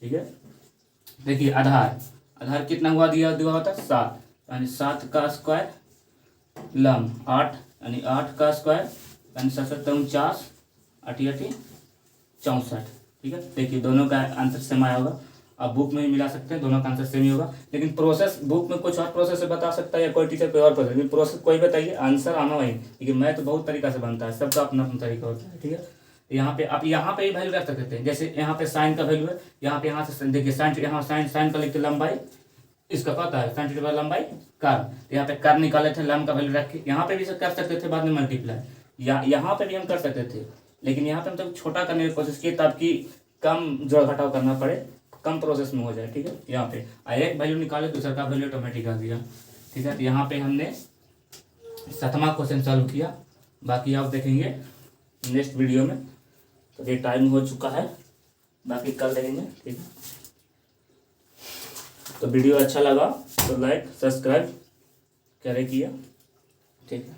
ठीक है। देखिए आधार कितना हुआ दिया होता 7, यानी 7 का स्क्वायर लंब 8, यानी 8 का स्क्वायर यानी 7 49 8 64, ठीक है। देखिए दोनों का आंसर सेम आया होगा। आप बुक में भी मिला सकते हैं, दोनों का आंसर सेम ही होगा, लेकिन प्रोसेस बुक में कुछ और प्रोसेस से बता सकता है या कोई टीचर कोई और प्रोसेस, लेकिन प्रोसेस कोई बताइए आंसर आना वही, लेकिन मैं तो बहुत तरीका से बनता है, सबका अपना अपना तरीका होता है, ठीक है। यहाँ पे आप यहाँ पे ही वैल्यू रख सकते थे, जैसे यहाँ पे साइन का वैल्यू है, यहाँ से देखिए साइन, यहाँ साइन का लिखते लंबाई, इसका पता है साइन थीटा लंबाई कर्व, तो यहाँ पे कर्व निकाले थे, लंब का वैल्यू रख के यहाँ पे भी कर सकते थे, बाद में मल्टीप्लाई यहाँ पे भी हम कर सकते थे, लेकिन यहाँ पे हम जब छोटा करने की कोशिश की ताकि कम जोड़ घटाव करना पड़े, कम प्रोसेस में हो जाए, ठीक है। यहाँ पे एक वैल्यू निकाले दूसरा का वैल्यू ऑटोमेटिक आ गया, ठीक है। तो यहाँ पे हमने 7वां क्वेश्चन सॉल्व किया, बाकी आप देखेंगे नेक्स्ट वीडियो में। तो ये टाइम हो चुका है, बाकी कल देखेंगे, ठीक है। तो वीडियो अच्छा लगा तो लाइक सब्सक्राइब करे किया, ठीक है।